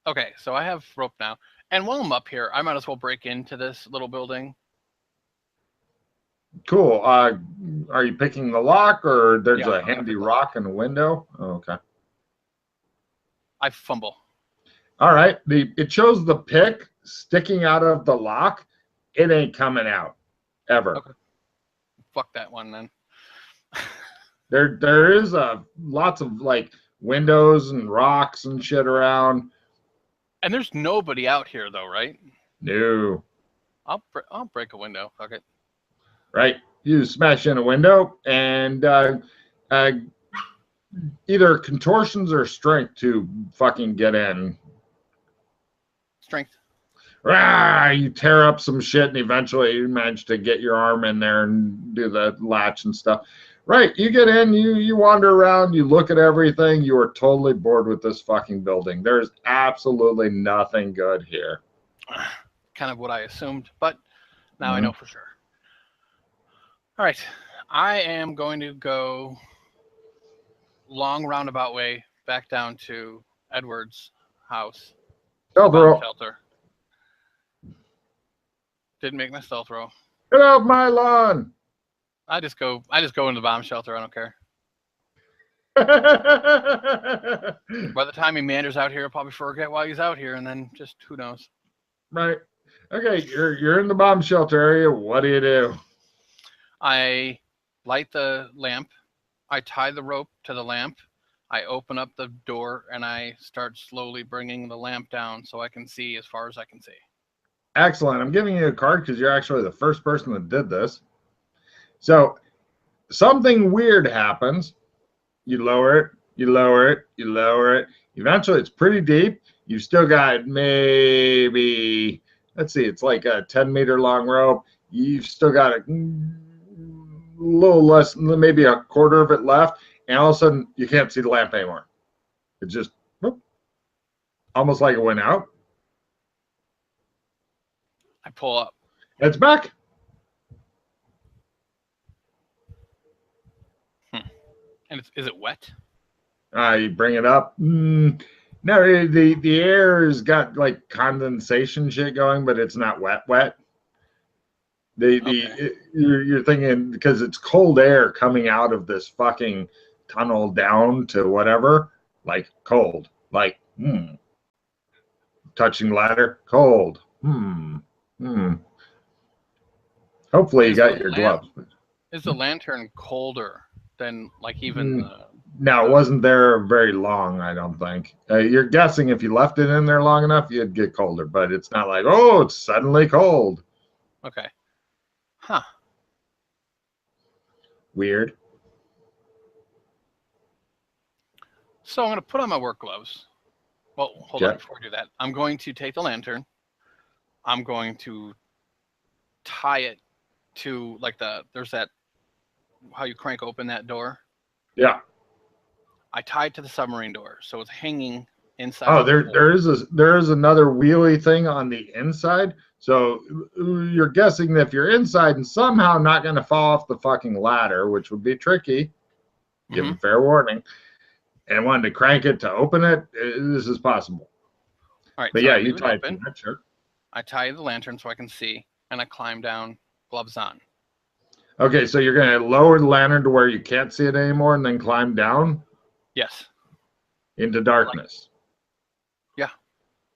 Okay, so I have rope now. And while I'm up here, I might as well break into this little building. Cool. Are you picking the lock, or there's Yeah, a I'm gonna handy pick the lock. rock in the window? Oh, okay. I fumble. All right. It shows the pick sticking out of the lock. It ain't coming out ever. Okay. Fuck that one then. There is lots of like windows and rocks and shit around. And there's nobody out here though, right? No. I'll break a window. Fuck it. Right. You smash in a window and uh, either contortions or strength to fucking get in. Strength. Rah, you tear up some shit and eventually you manage to get your arm in there and do the latch and stuff. Right, you get in, you wander around, you look at everything, you are totally bored with this fucking building. There's absolutely nothing good here. Kind of what I assumed, but now I know for sure. All right. I am going to go long roundabout way back down to Edward's house. Stealth Bomb roll. shelter. Didn't make my stealth roll. Get off my lawn. I just go into the bomb shelter. I don't care. By the time he meanders out here, I'll probably forget why he's out here, and then just who knows. Right. Okay, you're in the bomb shelter area. What do? I light the lamp. I tie the rope to the lamp. I open up the door and I start slowly bringing the lamp down so I can see as far as I can see. Excellent. I'm giving you a card because you're actually the first person that did this. So something weird happens. You lower it, you lower it, you lower it. Eventually, it's pretty deep. You've still got maybe, let's see, it's like a 10-meter long rope. You've still got a little less, maybe a quarter of it left. And all of a sudden, you can't see the lamp anymore. It just, whoop, almost like it went out. I pull up. It's back. And is it wet? You bring it up. No, the air's got like condensation shit going, but it's not wet. You're thinking because it's cold air coming out of this fucking tunnel down to whatever, like cold, like touching ladder, cold. Hopefully you got your gloves. Is the lantern colder than like even? No, it wasn't there very long, I don't think. You're guessing if you left it in there long enough, you'd get colder, but it's not like, oh, it's suddenly cold. Okay. Huh. Weird. So I'm going to put on my work gloves. Well, hold on before I do that. I'm going to take the lantern. I'm going to tie it to like there's that, how you crank open that door. Yeah. I tie it to the submarine door, so it's hanging inside. Oh, there is another wheelie thing on the inside. So you're guessing that if you're inside and somehow not going to fall off the fucking ladder, which would be tricky, give them fair warning, and wanted to crank it to open it, this is possible. All right, but so yeah, you tie it to that, sure. I tie the lantern so I can see, and I climb down, gloves on. Okay, so you're going to lower the lantern to where you can't see it anymore and then climb down? Yes. Into darkness. Yeah.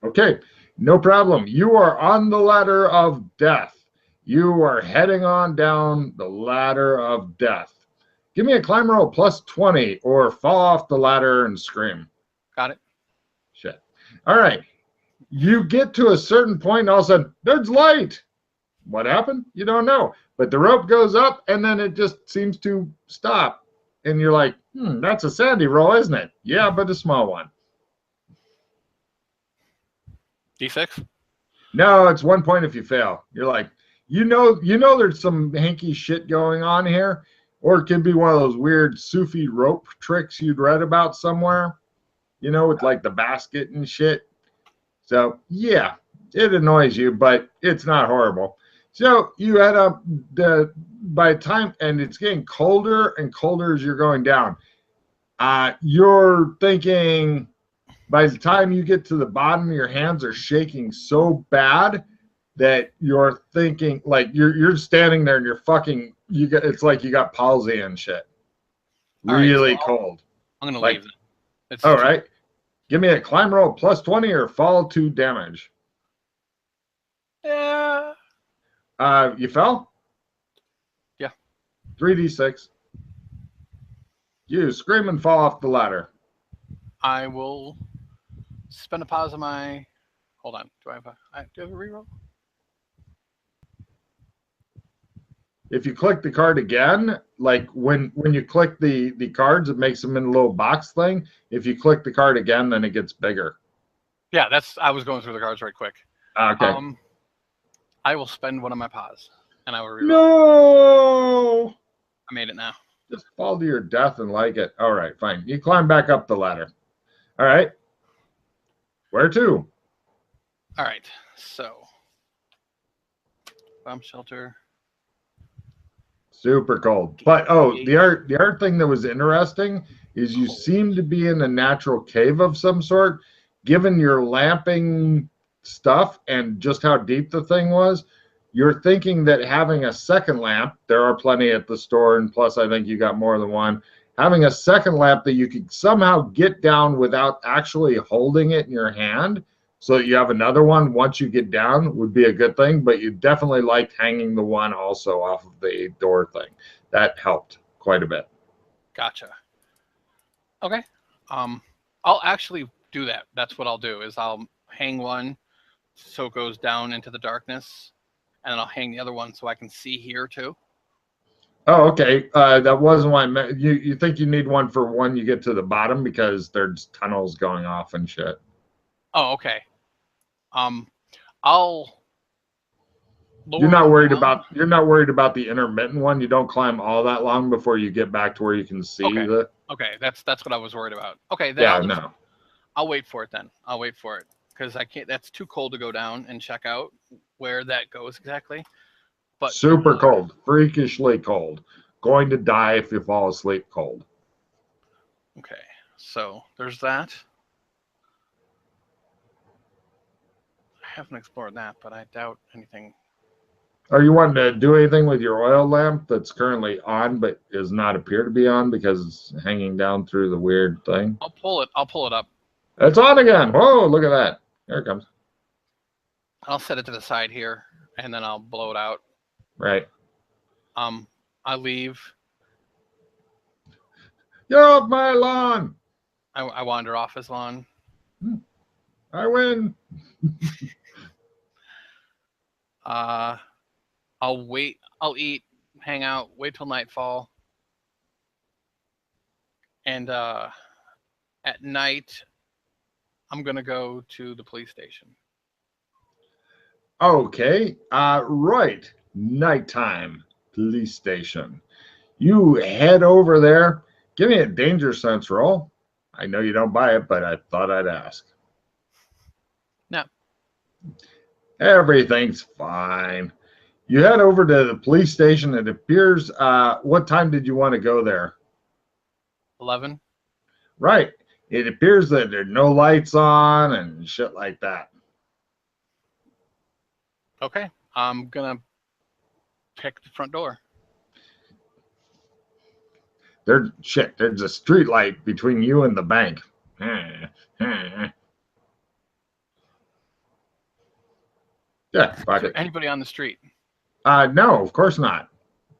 Okay, no problem. You are on the ladder of death. You are heading on down the ladder of death. Give me a climb roll plus 20 or fall off the ladder and scream. Got it. Shit. All right. You get to a certain point and all of a sudden, there's light. What happened? You don't know. But the rope goes up and then it just seems to stop. And you're like, that's a sandy roll, isn't it? Yeah, but a small one. D6? No, it's 1 point if you fail. You're like, you know there's some hanky shit going on here. Or it could be one of those weird Sufi rope tricks you'd read about somewhere. With like the basket and shit. So, yeah, it annoys you, but it's not horrible. So you head up by time, and it's getting colder and colder as you're going down. You're thinking by the time you get to the bottom, your hands are shaking so bad that you're thinking like you're standing there and you're fucking it's like you got palsy and shit. Really right, so cold. I'm gonna like, leave it. All right. Give me a climb roll plus 20 or fall 2 damage. Yeah. You fell? Yeah. 3d6. You scream and fall off the ladder. I will spend a pause on my. Hold on. Do I have a reroll? If you click the card again, like when you click the cards, it makes them in a little box thing. If you click the card again, then it gets bigger. Yeah, I was going through the cards right quick. Okay. I will spend one of my paws, and I will reroll. No! I made it now. Just fall to your death and like it. All right, fine. You climb back up the ladder. All right. Where to? All right, so bomb shelter. Super cold. But the art thing that was interesting is you seem to be in a natural cave of some sort. Given your lamping stuff and just how deep the thing was, you're thinking that having a second lamp, there are plenty at the store, and plus I think you got more than one. Having a second lamp that you could somehow get down without actually holding it in your hand, so that you have another one once you get down, would be a good thing. But you definitely liked hanging the one also off of the door thing. That helped quite a bit. Gotcha. Okay. I'll actually do that. That's what I'll do. Is I'll hang one so it goes down into the darkness, and then I'll hang the other one so I can see here too. Oh, okay. That wasn't what I meant. You think you need one for when you get to the bottom because there's tunnels going off and shit. Oh, okay. I'll. You're not worried about the intermittent one. You don't climb all that long before you get back to where you can see the. Okay, that's what I was worried about. Okay, then Yeah, I'll wait for it then. I'll wait for it because I can't. That's too cold to go down and check out where that goes exactly. But super cold, freakishly cold. Going to die if you fall asleep cold. Okay, so there's that. I haven't explored that, but I doubt anything. Are you wanting to do anything with your oil lamp that's currently on but does not appear to be on because it's hanging down through the weird thing? I'll pull it up. It's on again. Whoa, look at that. There it comes. I'll set it to the side here, and then I'll blow it out. Right. I leave. You're off my lawn. I wander off his lawn. I win. I'll wait. I'll eat, hang out, wait till nightfall, and at night, I'm gonna go to the police station. Okay. Right. Nighttime police station. You head over there. Give me a danger sense roll. I know you don't buy it, but I thought I'd ask. No. Everything's fine. You head over to the police station. It appears, what time did you want to go there? 11. Right. It appears that there are no lights on and shit like that. Okay. I'm going to pick the front door. There's a street light between you and the bank. Yeah, fuck it. Anybody on the street? No, of course not.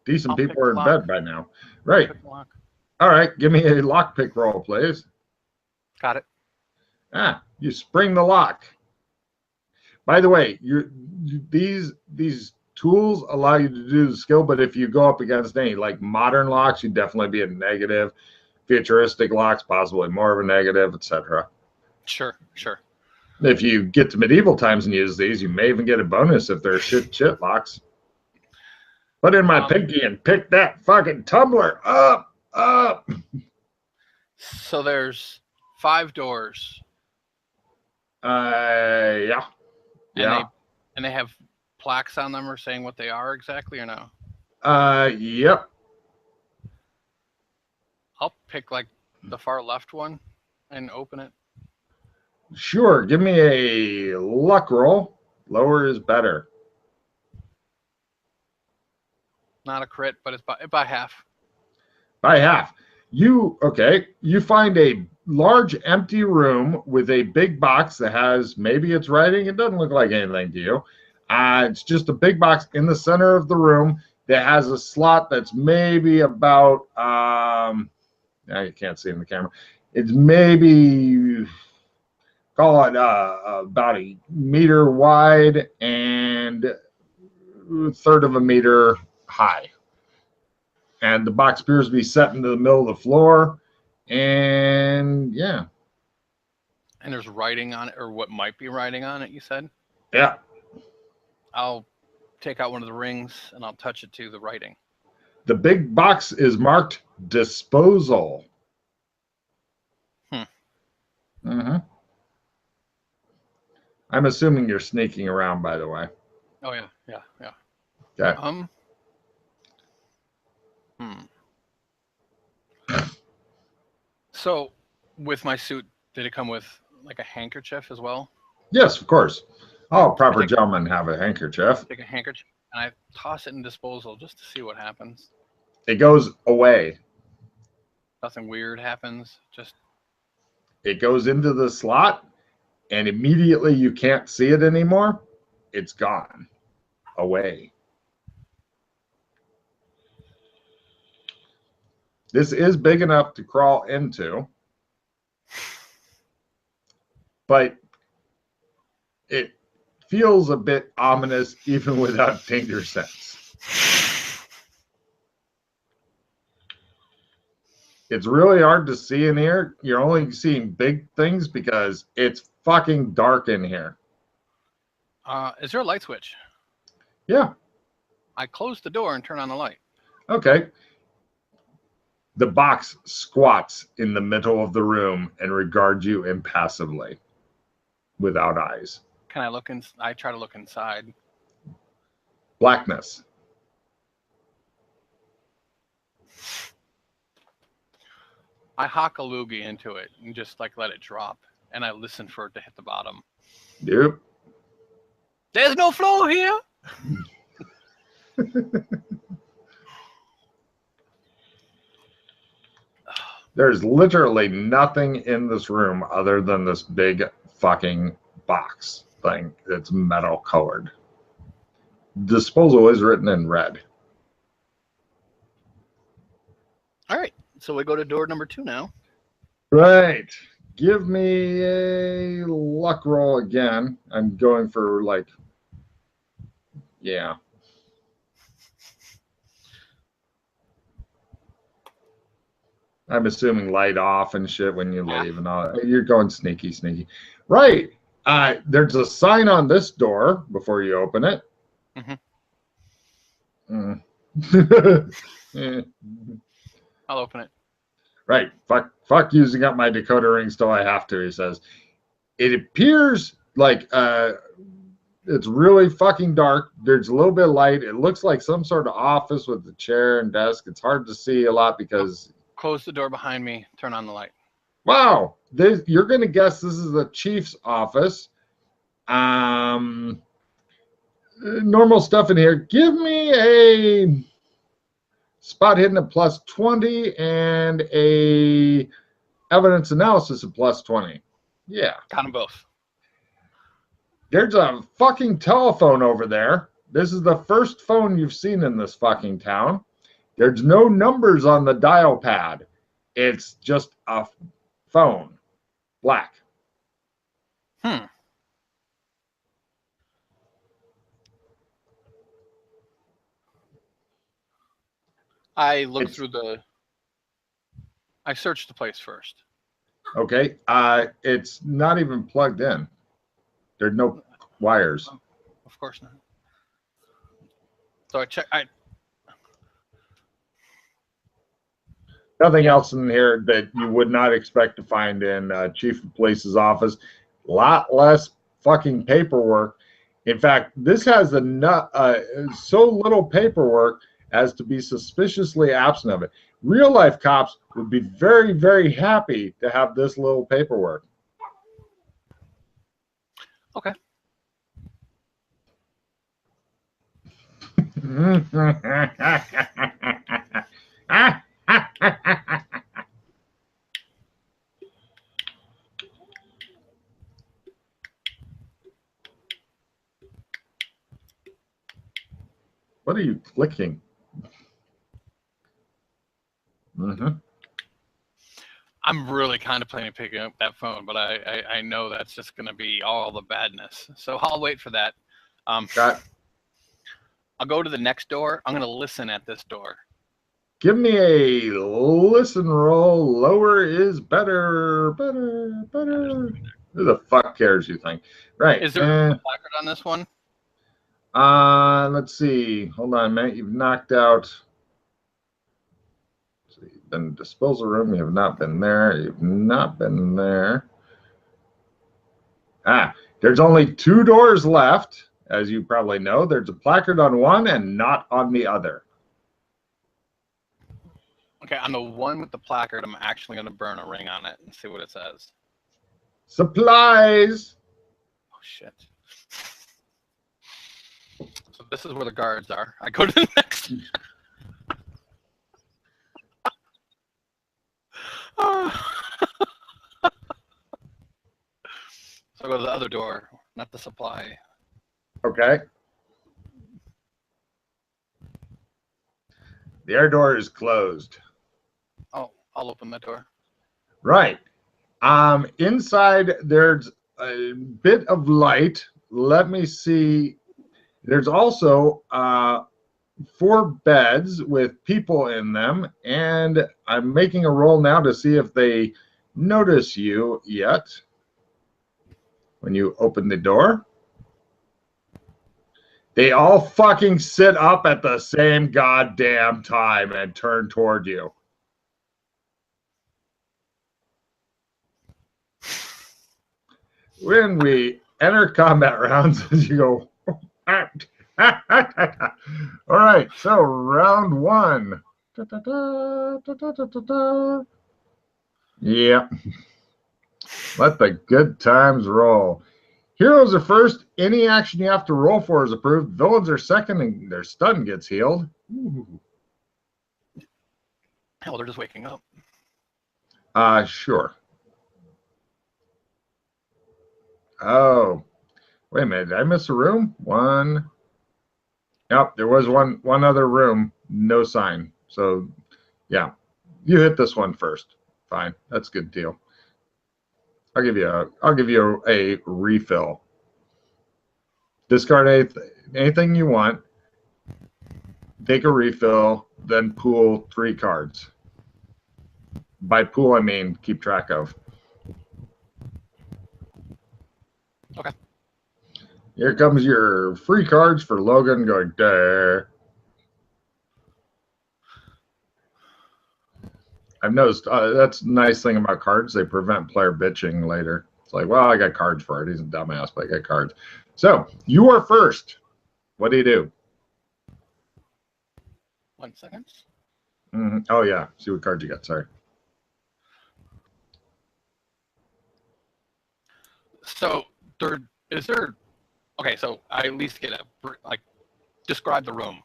Decent people are in bed by now. Right. All right, give me a lockpick roll, please. Got it. You spring the lock. By the way, these tools allow you to do the skill, but if you go up against any like modern locks, you'd definitely be a negative. Futuristic locks, possibly more of a negative, etc. Sure. If you get to medieval times and use these, you may even get a bonus if they're shit locks. Put in my pinky and pick that fucking tumbler up. So there's 5 doors. Yeah. And they have plaques on them or saying what they are exactly or no? Yep. I'll pick like the far left one and open it. Sure, give me a luck roll. Lower is better. Not a crit, but it's by half. By half. You find a large empty room with a big box that has, maybe it's writing. It doesn't look like anything to you. It's just a big box in the center of the room that has a slot that's maybe about, now you can't see in the camera. It's maybe, call it about a meter wide and a third of a meter high. And the box appears to be set into the middle of the floor. And yeah. And there's writing on it, or what might be writing on it, you said? Yeah. I'll take out one of the rings and I'll touch it to the writing. The big box is marked disposal. Mm-hmm. I'm assuming you're sneaking around, by the way. Oh, yeah. Okay. So, with my suit, did it come with like a handkerchief as well? Yes, of course. All proper gentlemen have a handkerchief. Take a handkerchief and I toss it in disposal just to see what happens. It goes away. Nothing weird happens. Just it goes into the slot, and immediately you can't see it anymore. It's gone. Away. This is big enough to crawl into, but it feels a bit ominous even without danger sense. It's really hard to see in here. You're only seeing big things because it's fucking dark in here. Is there a light switch? Yeah. I close the door and turn on the light. Okay. The box squats in the middle of the room and regards you impassively, without eyes. Can I look in? I try to look inside. Blackness. I hock a loogie into it and just like let it drop, and I listen for it to hit the bottom. Yep. There's no flow here. There's literally nothing in this room other than this big fucking box thing that's metal colored. Disposal is written in red. All right. So we go to door number 2 now. Right. Give me a luck roll again. I'm going for like, yeah. I'm assuming light off and shit when you leave and all that. You're going sneaky. Right. There's a sign on this door before you open it. I'll open it. Right. Fuck using up my decoder rings till I have to, he says. It appears like it's really fucking dark. There's a little bit of light. It looks like some sort of office with a chair and desk. It's hard to see a lot because... Close the door behind me. Turn on the light. Wow. You're going to guess this is the chief's office. Normal stuff in here. Give me a spot hidden at +20 and a evidence analysis at +20. Yeah. Got them both. There's a fucking telephone over there. This is the first phone you've seen in this fucking town. There's no numbers on the dial pad. It's just a phone. Black. I look through I search the place first. Okay. It's not even plugged in. There's no wires. Of course not. So I check. Nothing else in here that you would not expect to find in Chief of Police's office. A lot less fucking paperwork. In fact, this has so little paperwork as to be suspiciously absent of it. Real life cops would be very, very happy to have this little paperwork. Okay. What are you clicking? I'm really contemplating picking up that phone, but I know that's just going to be all the badness. So I'll wait for that. Got. I'll go to the next door. I'm going to listen at this door. Give me a listen roll. Lower is better. Better. Better. Who the fuck cares, you think? Right. Is there a placard on this one? Let's see. Hold on a minute. You've knocked out. So you've been in the disposal room. You have not been there. You've not been there. There's only 2 doors left, as you probably know. There's a placard on one and not on the other. Okay, on the one with the placard, I'm actually going to burn a ring on it and see what it says. Supplies. Oh, shit. So this is where the guards are. I go to the next. So I go to the other door, not the supply. Okay. The air door is closed. Oh, I'll open that door. Right. Inside there's a bit of light. Let me see. There's also 4 beds with people in them, and I'm making a roll now to see if they notice you yet. When you open the door, they all fucking sit up at the same goddamn time and turn toward you. When we enter combat rounds, as you go, all right, so round 1. Yeah. Let the good times roll. Heroes are first. Any action you have to roll for is approved. Villains are second, and their stun gets healed. Ooh. Hell, they're just waking up. Sure. Oh, wait a minute. Did I miss a room? 1. Yep, there was one other room. No sign. So, yeah, you hit this one first. Fine, that's a good deal. I'll give you a refill. Discard anything you want. Take a refill, then pool 3 cards. By pool, I mean keep track of. Okay. Here comes your free cards for Logan going there. I've noticed that's a nice thing about cards. They prevent player bitching later. It's like, well, I got cards for it. He's a dumbass, but I got cards. So you are first. What do you do? 1 second. Oh, yeah. See what cards you got. Sorry. So is there? Okay, so I at least get describe the room.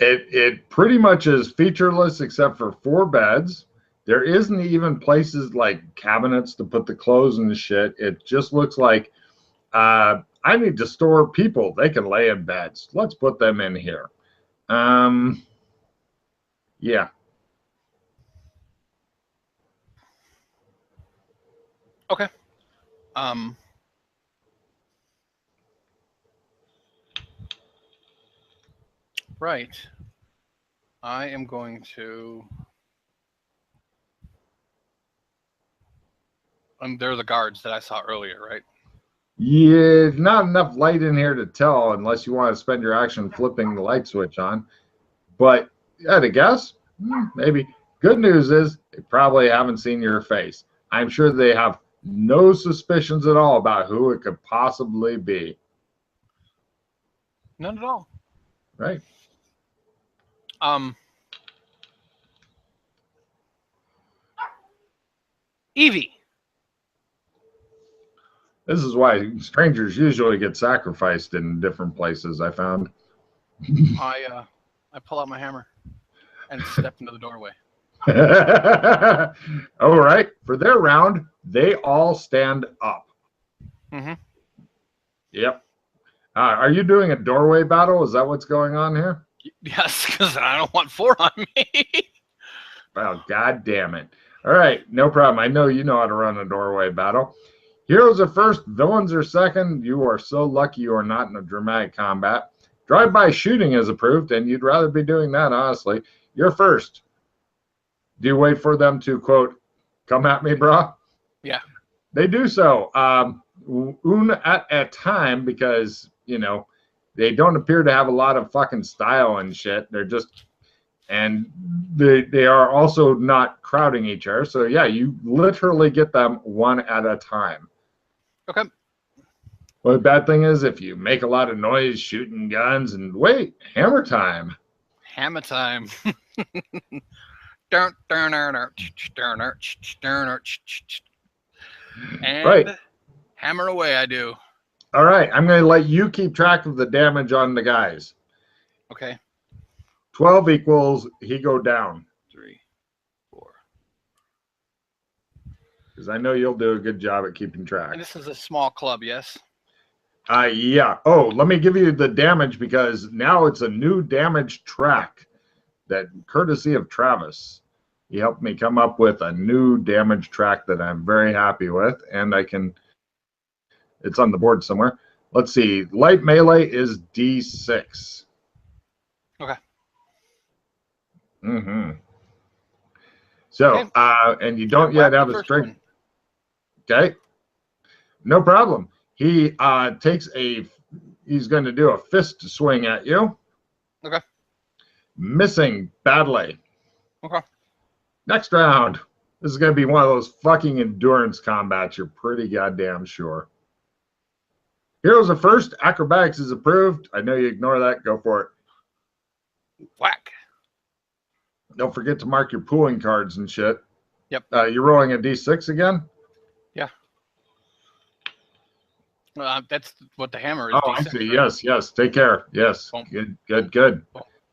It pretty much is featureless except for 4 beds. There isn't even places like cabinets to put the clothes and the shit. It just looks like I need to store people. They can lay in beds. Let's put them in here. Yeah. Okay. Right. I am going to. They're the guards that I saw earlier, right? Yeah, not enough light in here to tell unless you want to spend your action flipping the light switch on. But at a guess, maybe. Good news is they probably haven't seen your face. I'm sure they have no suspicions at all about who it could possibly be. None at all. Right. Evie. This is why strangers usually get sacrificed in different places, I found. I pull out my hammer and step into the doorway. All right. For their round, they all stand up. Mm-hmm. Yep. Are you doing a doorway battle? Is that what's going on here? Yes, because I don't want 4 on me. Well, god damn it. All right, no problem. I know you know how to run a doorway battle. Heroes are first, villains are second. You are so lucky you are not in a dramatic combat. Drive-by shooting is approved, and you'd rather be doing that, honestly. You're first. Do you wait for them to, quote, come at me, brah? Yeah. They do so. One at a time, because, you know, they don't appear to have a lot of fucking style and shit. They're just, and they are also not crowding each other. So, yeah, you literally get them one at a time. Okay. Well, the bad thing is if you make a lot of noise shooting guns and wait, hammer time. Hammer time. And right. Hammer away, I do. All right. I'm going to let you keep track of the damage on the guys. Okay. 12 equals he go down. 3, 4. Because I know you'll do a good job at keeping track. And this is a small club, yes? Yeah. Oh, let me give you the damage because now it's a new damage track that courtesy of Travis. He helped me come up with a new damage track that I'm very happy with, and it's on the board somewhere. Let's see. Light melee is D6. Okay. Mm-hmm. So, okay. And you don't yet have a strength. Okay. No problem. He he's going to do a fist swing at you. Okay. Missing badly. Okay. Next round. This is going to be one of those fucking endurance combats, you're pretty goddamn sure. Heroes are first. Acrobatics is approved. I know you ignore that. Go for it. Whack. Don't forget to mark your pooling cards and shit. Yep. You're rolling a D6 again? Yeah. That's what the hammer is. Oh, D6, I see. right? Yes. Take care. Yes. Boom. Good.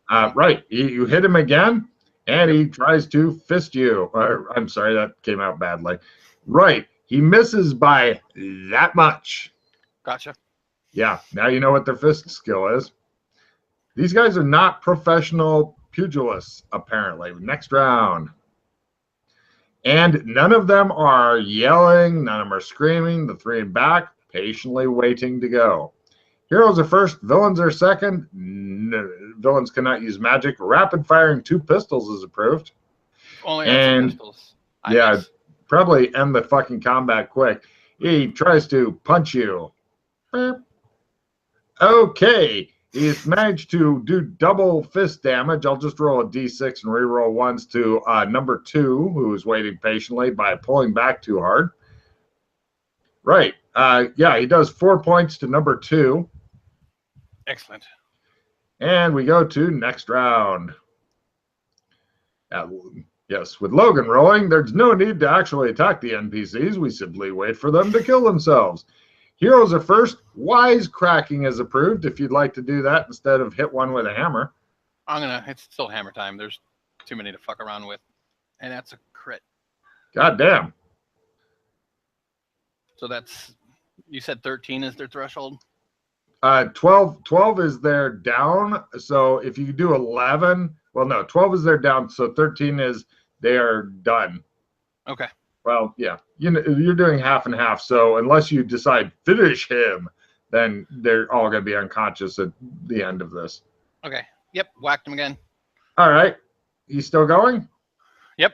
Right. You hit him again, and he tries to fist you. I'm sorry, that came out badly. Right. He misses by that much. Gotcha. Yeah. Now you know what their fist skill is. These guys are not professional pugilists, apparently. Next round. And none of them are yelling. None of them are screaming. The 3 in back, patiently waiting to go. Heroes are first. Villains are second. Villains cannot use magic. Rapid firing 2 pistols is approved. Only have 2 pistols. Probably end the fucking combat quick. He tries to punch you. Okay. He's managed to do double fist damage. I'll just roll a d6 and re-roll ones to number 2, who is waiting patiently by pulling back too hard. Right. Yeah, he does 4 points to number 2. Excellent. And we go to next round. Yes, with Logan rolling, there's no need to actually attack the NPCs. We simply wait for them to kill themselves. Heroes are first. Wisecracking is approved if you'd like to do that instead of hit one with a hammer. It's still hammer time. There's too many to fuck around with. And that's a crit. God damn. So you said 13 is their threshold? 12 is their down. So if you do 11, 12 is their down. So 13 is they are done. Okay. Well, yeah, you're doing half and half. So unless you decide finish him, then they're all going to be unconscious at the end of this. Okay. Yep. Whacked him again. All right. He's still going? Yep.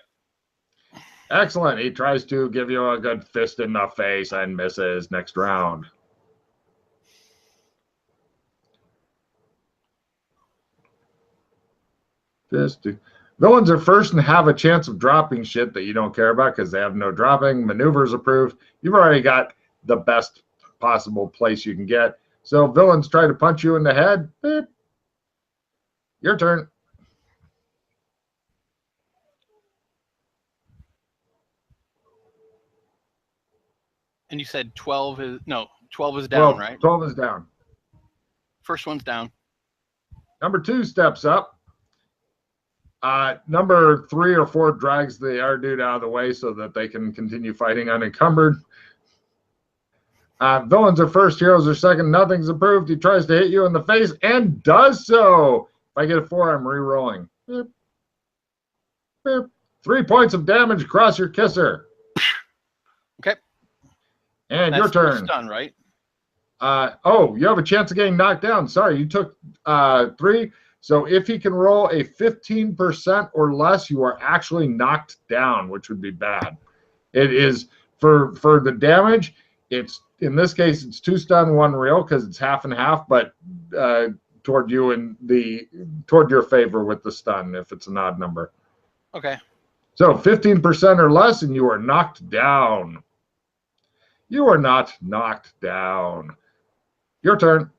Excellent. He tries to give you a good fist in the face and misses. Next round. Villains are first and have a chance of dropping shit that you don't care about because they have no dropping. Maneuvers approved. You've already got the best possible place you can get. So villains try to punch you in the head. Beep. Your turn. And you said 12 is no 12 is down, right? 12 is down. First one's down. Number 2 steps up. Number 3 or 4 drags the other dude out of the way so that they can continue fighting unencumbered. Villains are first, heroes are second. Nothing's approved. He tries to hit you in the face and does so. If I get a 4, I'm re-rolling. 3 points of damage across your kisser. Okay. And your turn. Stun, right? Oh, you have a chance of getting knocked down. Sorry, you took 3. So if he can roll a 15% or less, you are actually knocked down, which would be bad. It is for the damage. It's in this case it's 2 stun, 1 real because it's half and half, but toward you and toward your favor with the stun if it's an odd number. Okay. So 15% or less, and you are knocked down. You are not knocked down. Your turn.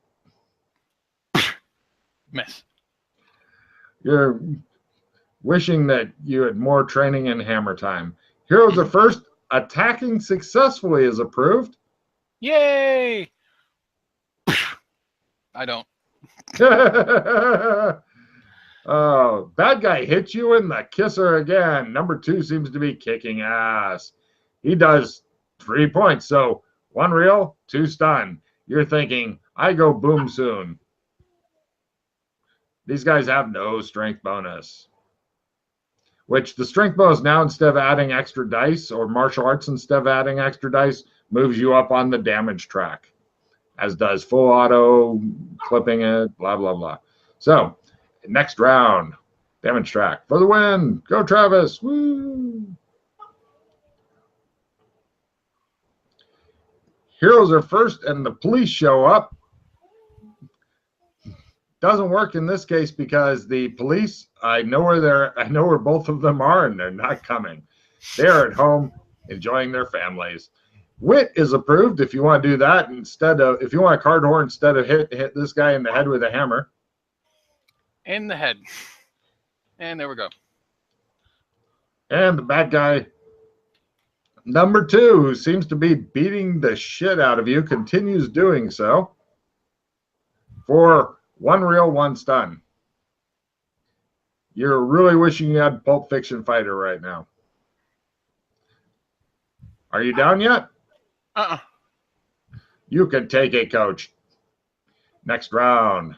Miss. You're wishing that you had more training in hammer time. Heroes are first. Attacking successfully is approved. Yay! I don't. Oh, bad guy hits you in the kisser again. Number 2 seems to be kicking ass. He does 3 points. So 1 real, 2 stun. You're thinking, I go boom soon. These guys have no strength bonus. Which the strength bonus now, instead of adding extra dice, or martial arts instead of adding extra dice, moves you up on the damage track. As does full auto, clipping it, blah, blah, blah. So, next round, damage track. For the win. Go, Travis. Woo! Heroes are first, and the police show up. Doesn't work in this case because the police, I know where both of them are, and they're not coming. They're at home enjoying their families. Wit is approved if you want to do that if you want a card horn instead of hit this guy in the head with a hammer. In the head. And there we go. And the bad guy, number 2, who seems to be beating the shit out of you, continues doing so for 1 real, 1 stun. You're really wishing you had Pulp Fiction Fighter right now. Are you down yet? You can take it, coach. Next round.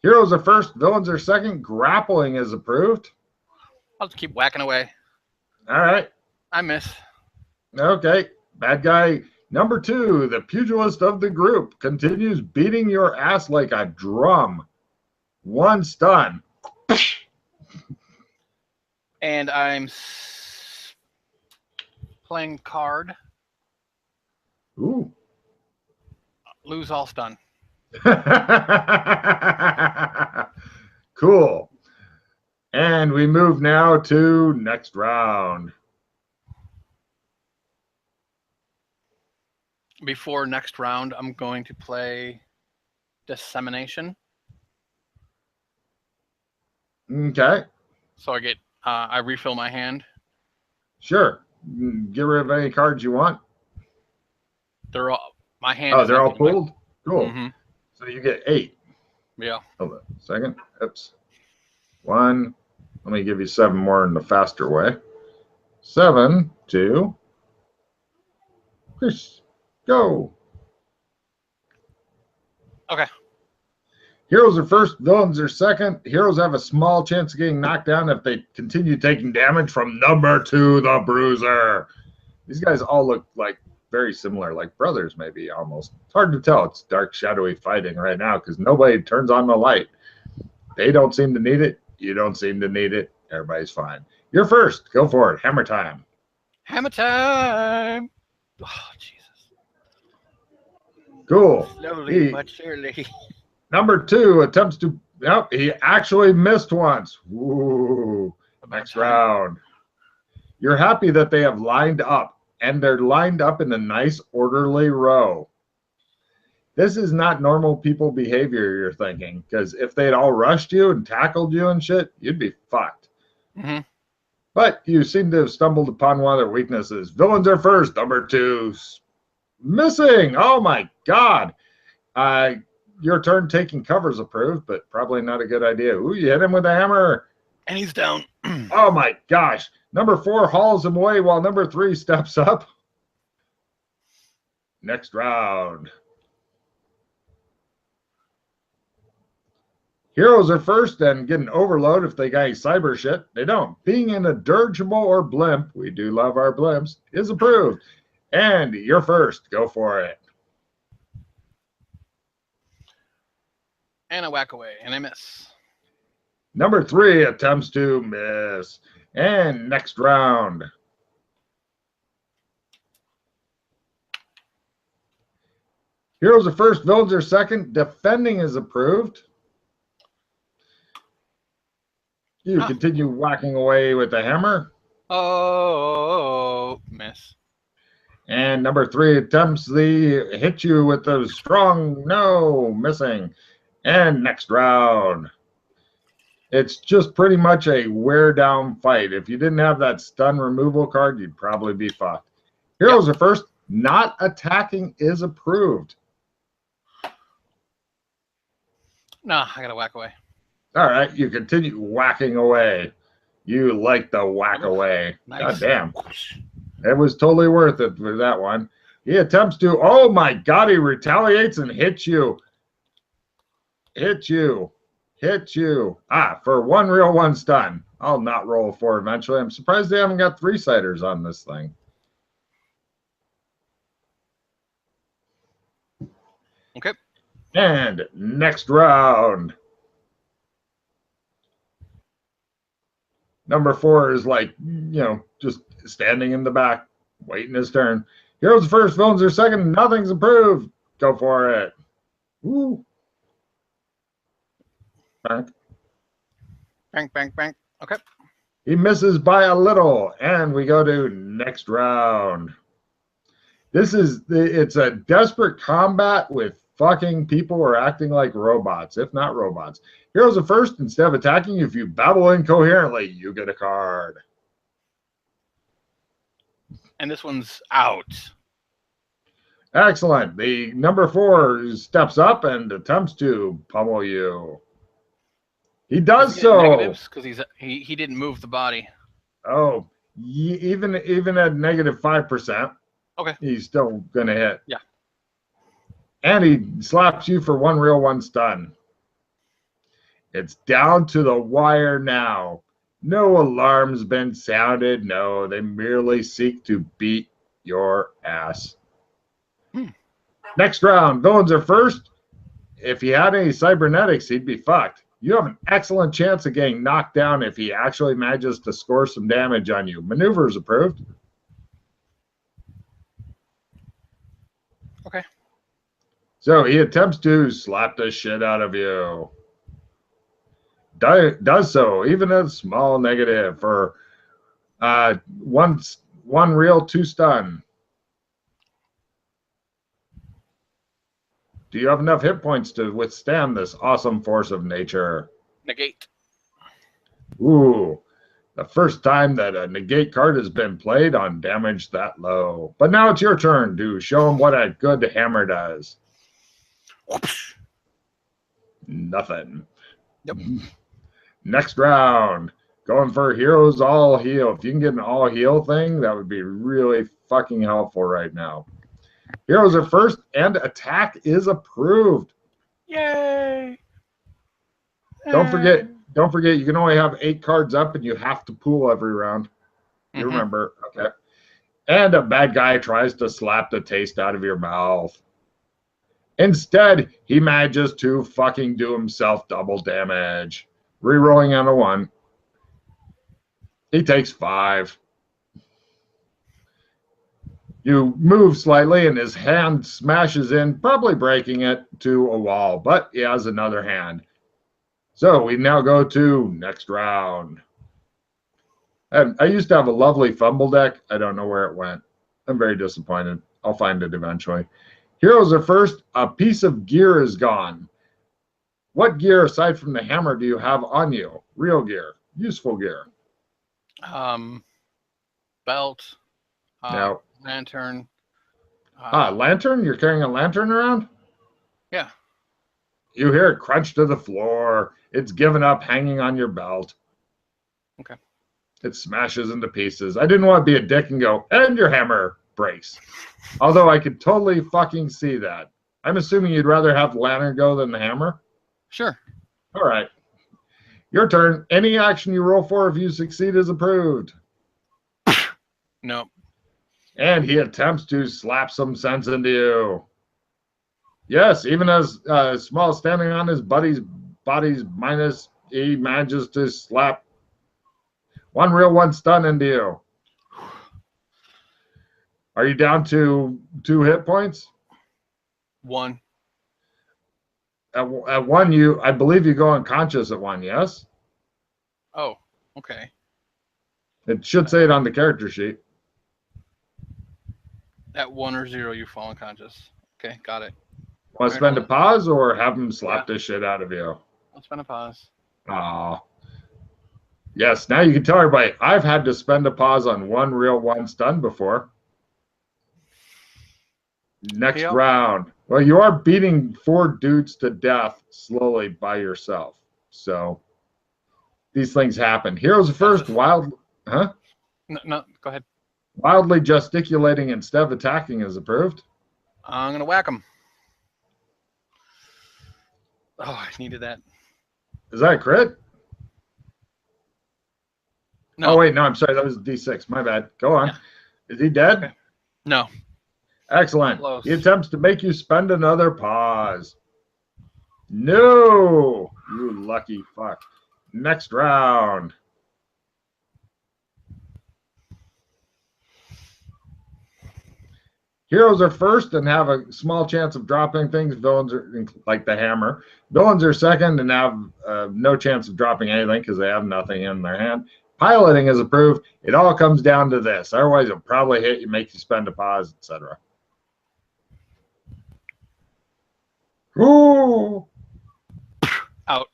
Heroes are first, villains are second. Grappling is approved. I'll just keep whacking away. All right. I miss. Okay. Bad guy number 2, the pugilist of the group, continues beating your ass like a drum. 1 stun. And I'm playing card. Ooh. Lose all stun. Cool. And we move now to next round. Before next round, I'm going to play Dissemination. Okay. So I get, I refill my hand. Sure. Get rid of any cards you want. They're all, my hand. Oh, they're all pulled? Cool. Mm-hmm. So you get 8. Yeah. Hold on a second. Oops. 1. Let me give you 7 more in the faster way. 7, 2. Push. Go. Okay. Heroes are first, villains are second. Heroes have a small chance of getting knocked down if they continue taking damage from number 2, the Bruiser. These guys all look like very similar, like brothers maybe almost. It's hard to tell. It's dark, shadowy fighting right now because nobody turns on the light. They don't seem to need it. You don't seem to need it. Everybody's fine. You're first. Go for it. Hammer time. Hammer time. Oh, Jesus. Cool. Slowly but surely. Number 2 attempts to. Nope, he actually missed once. Ooh. Next round. You're happy that they have lined up, and they're lined up in a nice orderly row. This is not normal people behavior, you're thinking, because if they'd all rushed you and tackled you and shit, you'd be fucked. Mm-hmm. But you seem to have stumbled upon one of their weaknesses. Villains are first. Number 2, missing. Oh my God. Your turn taking cover's approved, but probably not a good idea. Ooh, you hit him with a hammer. And he's down. Oh my gosh. Number 4 hauls him away while number 3 steps up. Next round. Heroes are first and get an overload if they got any cyber shit. They don't. Being in a dirigible or blimp, we do love our blimps, is approved. And you're first. Go for it. And I whack away, and I miss. Number 3 attempts to miss. And next round. Heroes are first, villains are second. Defending is approved. You continue whacking away with the hammer. Oh, miss. And number 3 attempts the hit you with the strong no, missing. And next round. It's just pretty much a wear down fight. If you didn't have that stun removal card, you'd probably be fucked. Heroes are first. Not attacking is approved. Nah, I gotta whack away. All right, you continue whacking away. You like the whack away. Nice. God damn. It was totally worth it for that one. He attempts to, oh my God, he retaliates and hits you. Hit you. Hit you. For 1 real 1 stun. I'll not roll 4 eventually. I'm surprised they haven't got 3-siders on this thing. Okay. And next round. Number 4 is like, just standing in the back, waiting his turn. Heroes first, villains are second. Nothing's approved. Go for it. Woo. Bang. Bang, bang, bang. Okay. He misses by a little, and we go to next round. It's a desperate combat with fucking people who are acting like robots, if not robots. Heroes are first. Instead of attacking, if you babble incoherently, you get a card. And this one's out. Excellent. The number 4 steps up and attempts to pummel you. He does so. Negatives because he didn't move the body. Oh, even at negative 5%. Okay. He's still gonna hit. Yeah. And he slaps you for 1 real 1 stun. It's down to the wire now. No alarm's been sounded. No, they merely seek to beat your ass. Next round, villains are first. If he had any cybernetics, he'd be fucked. You have an excellent chance of getting knocked down if he actually manages to score some damage on you. Maneuvers approved. Okay. So he attempts to slap the shit out of you. Does so, even a small negative for one real 2 stun. Do you have enough hit points to withstand this awesome force of nature? Negate. Ooh, the first time that a negate card has been played on damage that low. But now it's your turn to show him what a good hammer does. Whoops. Nothing. Yep. Next round. Going for heroes all heal. If you can get an all heal thing, that would be really fucking helpful right now. Heroes are first and attack is approved. Yay. Don't forget, you can only have 8 cards up and you have to pool every round. You remember. Okay. And a bad guy tries to slap the taste out of your mouth. Instead, he manages to fucking do himself double damage. Rerolling on a 1. He takes 5. You move slightly and his hand smashes in, probably breaking it to a wall, but he has another hand. So we now go to next round. And I used to have a lovely fumble deck. I don't know where it went. I'm very disappointed. I'll find it eventually. Heroes are first. A piece of gear is gone. What gear aside from the hammer do you have on you? Real gear. Useful gear. Belt, Now, lantern. lantern? You're carrying a lantern around? Yeah. You hear it crunch to the floor. It's given up hanging on your belt. Okay. It smashes into pieces. I didn't want to be a dick and go, and your hammer breaks. Although I could totally fucking see that. I'm assuming you'd rather have the lantern go than the hammer? Sure. All right. Your turn. Any action you roll for, if you succeed, is approved. Nope. And he attempts to slap some sense into you. Yes, even as Small standing on his buddy's body's minus, he manages to slap one real one stun into you. Are you down to 2 hit points? 1. At 1, I believe you go unconscious at 1, yes? Oh, okay. It should say it on the character sheet. At 1 or 0, you fall unconscious. Okay, got it. Want to spend a pause or have him slap the shit out of you? I'll spend a pause. Oh. Yes, now you can tell everybody, I've had to spend a pause on one real one stun before. Next round. Well, you are beating 4 dudes to death slowly by yourself. So these things happen. Heroes first, wild. Huh? No, go ahead. Wildly gesticulating instead of attacking is approved. I'm going to whack him. Oh, I needed that. Is that a crit? No. Oh, wait, no, I'm sorry. That was a D6. My bad. Go on. Yeah. Is he dead? Okay. No. Excellent. Close. He attempts to make you spend another pause. No, you lucky fuck. Next round. Heroes are first and have a small chance of dropping things. Villains are like the hammer. Villains are second and have no chance of dropping anything because they have nothing in their hand. Piloting is approved. It all comes down to this. Otherwise, it'll probably hit you, make you spend a pause, etc. Ooh. Out.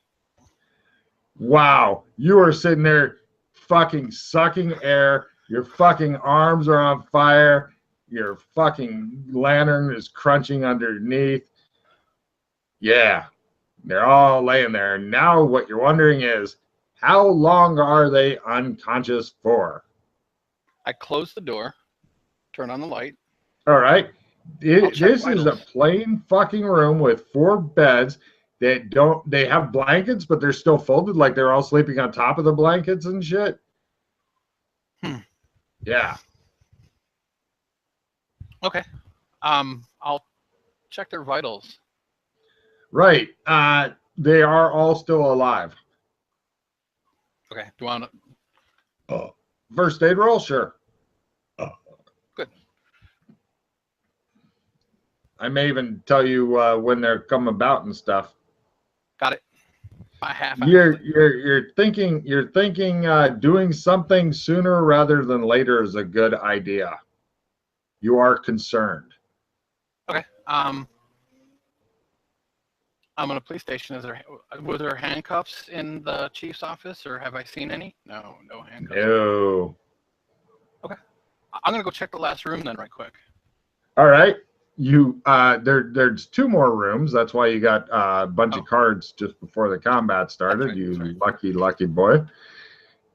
Wow. You are sitting there fucking sucking air. Your fucking arms are on fire. Your fucking lantern is crunching underneath. Yeah. They're all laying there. Now what you're wondering is, how long are they unconscious for? I close the door, turn on the light. All right. This is a plain fucking room with 4 beds that they have blankets, but they're still folded, like they're all sleeping on top of the blankets and shit. Yeah. Okay. I'll check their vitals. Right. They are all still alive. Okay. Do you want to? First aid roll? Sure. Good. I may even tell you when they're come about and stuff. Got it. By half. You're thinking doing something sooner rather than later is a good idea. You are concerned. Okay. I'm on a police station. Were there handcuffs in the chief's office, or have I seen any? No handcuffs. No. Okay. I'm gonna go check the last room then, right quick. All right. There's 2 more rooms. That's why you got a bunch of cards just before the combat started. Right, you lucky boy.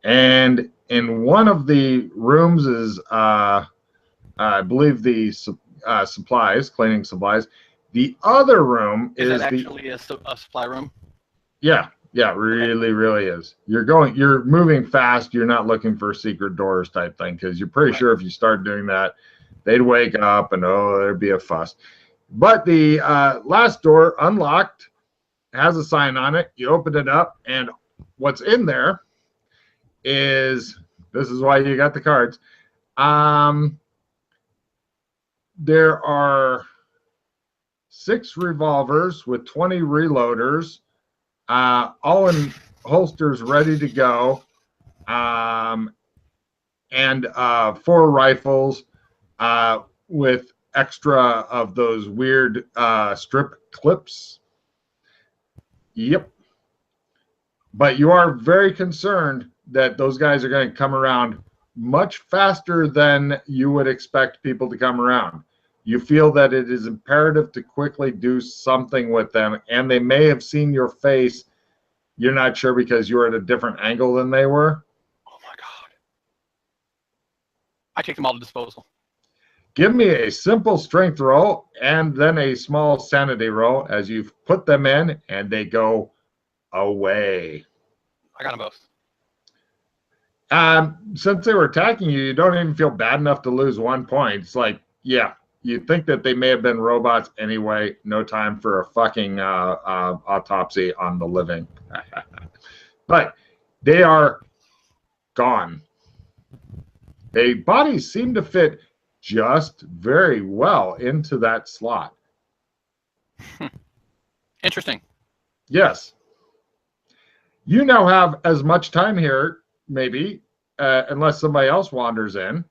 And in one of the rooms is I believe the supplies, cleaning supplies. The other room is actually a supply room. Yeah, really is. You're moving fast. You're not looking for secret doors type thing because you're pretty sure if you start doing that, they'd wake up and there'd be a fuss. But the last door, unlocked, has a sign on it. You open it up, and what's in there is, this is why you got the cards. There are 6 revolvers with 20 reloaders, all in holsters ready to go, and 4 rifles with extra of those weird strip clips. Yep. But you are very concerned that those guys are going to come around much faster than you would expect people to come around. You feel that it is imperative to quickly do something with them, and they may have seen your face. You're not sure because you're at a different angle than they were. Oh my God. I take them all to disposal. Give me a simple strength roll and then a small sanity roll as you put them in and they go away. I got them both. Since they were attacking you, you don't even feel bad enough to lose 1 point. It's like, yeah, you think that they may have been robots anyway. No time for a fucking autopsy on the living. But they are gone. Their bodies seem to fit just very well into that slot. Interesting. Yes. You now have as much time here, maybe, unless somebody else wanders in.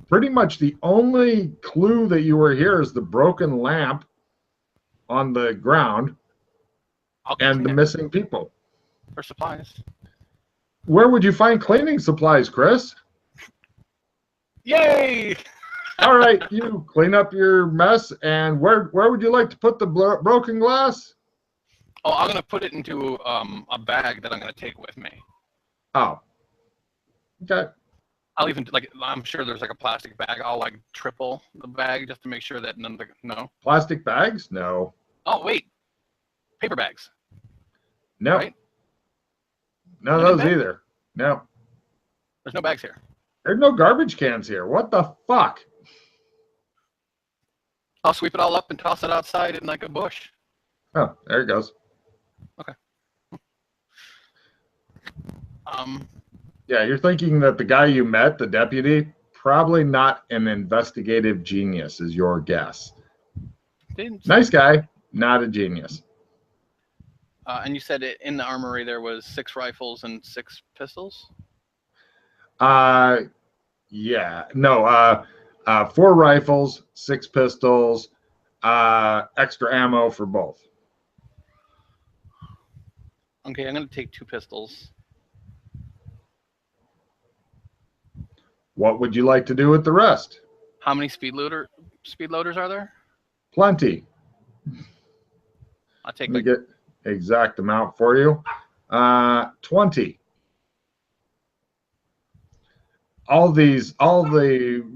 Pretty much the only clue that you were here is the broken lamp on the ground and the missing people. For supplies. Where would you find cleaning supplies, Chris? Yay! All right, you clean up your mess, and where would you like to put the broken glass? Oh, I'm gonna put it into a bag that I'm gonna take with me. Oh, okay. I'll even I'm sure there's like a plastic bag. I'll like triple the bag just to make sure that none of the plastic bags. No. Oh wait, paper bags. No. Right? None of those either. No. There's no bags here. There's no garbage cans here. What the fuck? I'll sweep it all up and toss it outside in like a bush. Oh, there it goes. Okay. Yeah, you're thinking that the guy you met, the deputy, probably not an investigative genius, is your guess. Nice guy, not a genius. And you said in the armory there was 6 rifles and 6 pistols? Yeah. No, 4 rifles, 6 pistols, extra ammo for both. Okay, I'm going to take 2 pistols. What would you like to do with the rest? How many speed loaders are there? Plenty. I'll take Let me get exact amount for you. 20. All the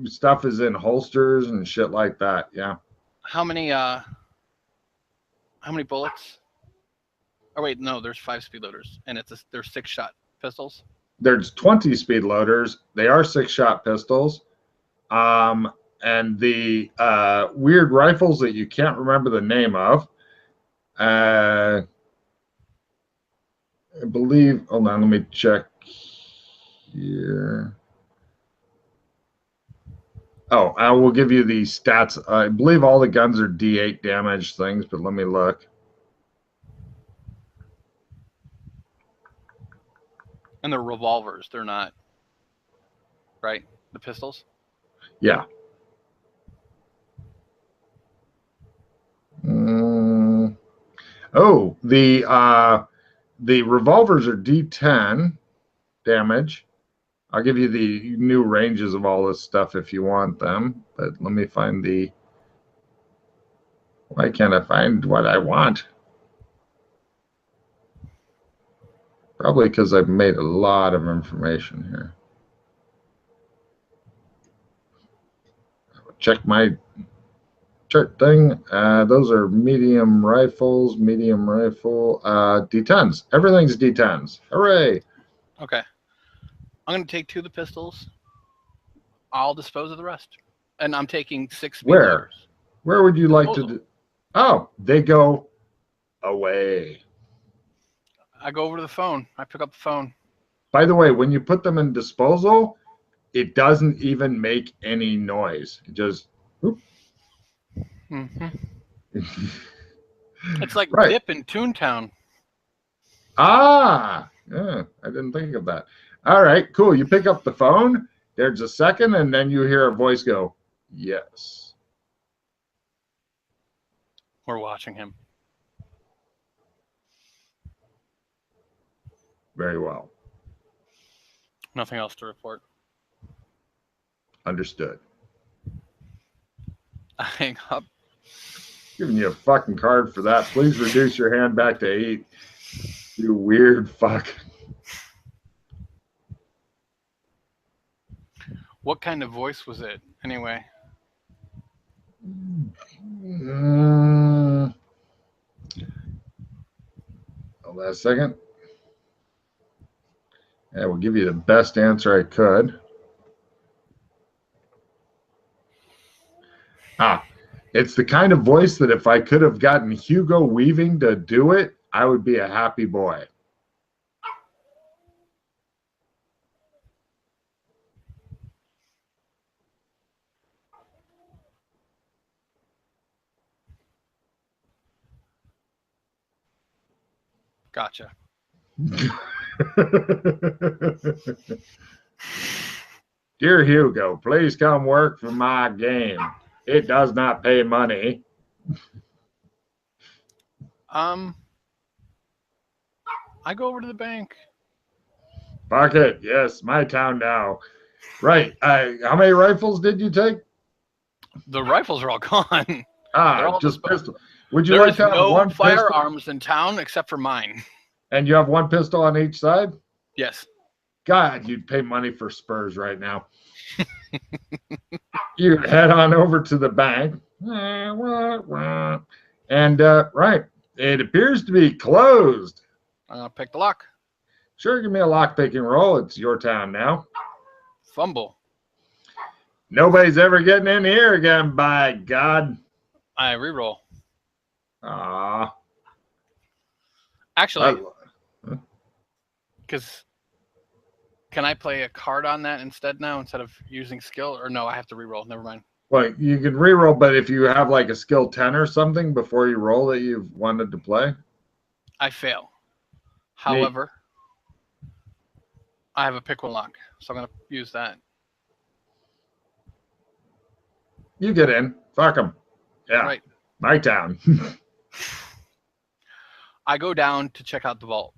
stuff is in holsters and shit like that. Yeah. How many bullets? Oh wait, no, there's 5 speed loaders, and there's 6-shot pistols. There's 20 speed loaders. They are 6-shot pistols. And the weird rifles that you can't remember the name of. I believe. Hold on, let me check here. Oh, I will give you the stats. I believe all the guns are D8 damage things, but let me look. And they're revolvers. They're not, right? The pistols? Yeah. Oh, the revolvers are D10 damage. I'll give you the new ranges of all this stuff if you want them, but let me find the... Why can't I find what I want? Probably because I've made a lot of information here. Check my chart thing. Those are medium rifles, medium rifle, D10s. Everything's D10s. Hooray! Okay. I'm going to take 2 of the pistols. I'll dispose of the rest. And I'm taking 6 speed loaders. Where would you like to do? Oh, they go away. I go over to the phone. I pick up the phone. By the way, when you put them in disposal, it doesn't even make any noise. It just... Mm-hmm. It's like Dip in Toontown. Ah, yeah, I didn't think of that. All right, cool. You pick up the phone. There's a second, and then you hear a voice go, "Yes." We're watching him. Very well. Nothing else to report. Understood. I hang up. Giving you a fucking card for that. Please reduce your hand back to 8. You weird fuck. What kind of voice was it, anyway? Hold on a second. I will give you the best answer I could. It's the kind of voice that if I could have gotten Hugo Weaving to do it, I would be a happy boy. Gotcha. Dear Hugo, please come work for my game. It does not pay money. I go over to the bank. Fuck it. Yes, my town now. Right. How many rifles did you take? The rifles are all gone. All just pistol. Would you there like to have no one firearms pistol? in town except for mine. And you have one pistol on each side? Yes. God, you'd pay money for spurs right now. You head on over to the bank. And right, it appears to be closed. I'm going to pick the lock. Sure, give me a lock picking roll. It's your town now. Fumble. Nobody's ever getting in here again, by God. I reroll. Ah. Actually, because can I play a card on that instead now instead of using skill? Or no, I have to reroll. Never mind. Well, you can reroll, but if you have like a skill 10 or something before you roll that you've wanted to play, I fail. However, I have a pick one lock, so I'm going to use that. You get in. Fuck them. Yeah. Right. My town. I go down to check out the vault.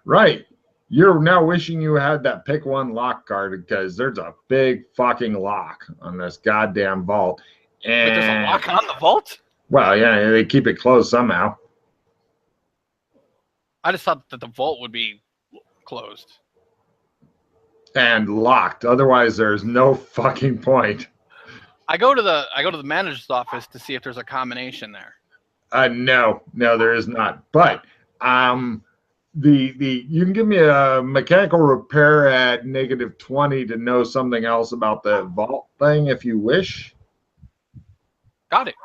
Right. You're now wishing you had that pick one lock card because there's a big fucking lock on this goddamn vault. And but there's a lock on the vault? Well, yeah, they keep it closed somehow. I just thought that the vault would be closed. And locked. Otherwise, there's no fucking point. I go to the manager's office to see if there's a combination there. No, there is not. But you can give me a mechanical repair at -20 to know something else about the vault thing if you wish. Got it.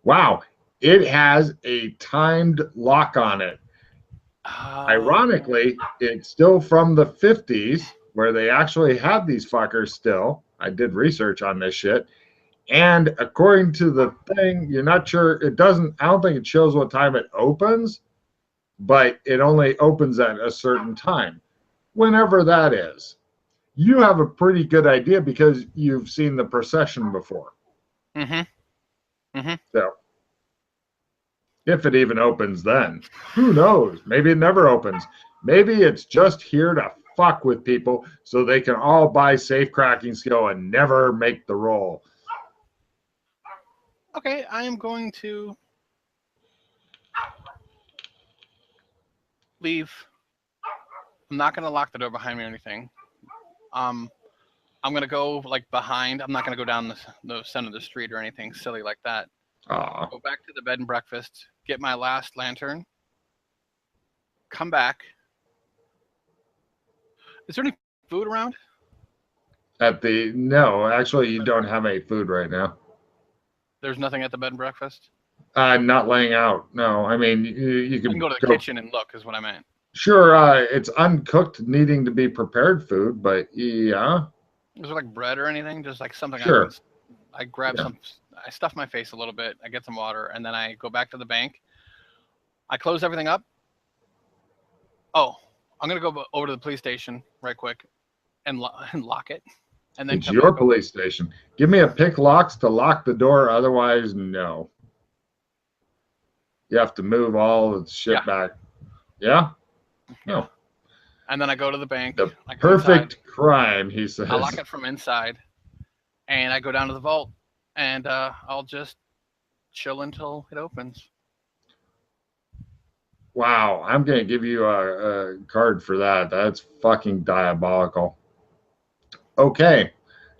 Wow, it has a timed lock on it. Ironically, it's still from the 50s where they actually have these fuckers still. I did research on this shit. And according to the thing, you're not sure. I don't think it shows what time it opens, but it only opens at a certain time, whenever that is. You have a pretty good idea because you've seen the procession before. So, if it even opens then, who knows? Maybe it never opens. Maybe it's just here to fuck with people so they can all buy safe cracking skill and never make the roll. Okay, I am going to leave. I'm not going to lock the door behind me or anything. I'm going to go like behind. I'm not going to go down the center of the street or anything silly like that. Go back to the bed and breakfast, get my last lantern, come back. Is there any food around? No, actually, you don't have any food right now. There's nothing at the bed and breakfast? Not laying out. No, I mean, you can go to the kitchen and look is what I meant. Sure, it's uncooked, needing to be prepared food, but yeah. Is there like bread or anything? Just like something. Sure. I grab some. I stuff my face a little bit. I get some water, and then I go back to the bank. I close everything up. Oh, I'm gonna go over to the police station right quick, and lock it. And then it's your police station. Give me a pick locks to lock the door. Otherwise, no. You have to move all the shit back. Yeah? No. And then I go to the bank. The perfect crime, he says. I lock it from inside, and I go down to the vault, and I'll just chill until it opens. Wow, I'm going to give you a card for that. That's fucking diabolical. Okay,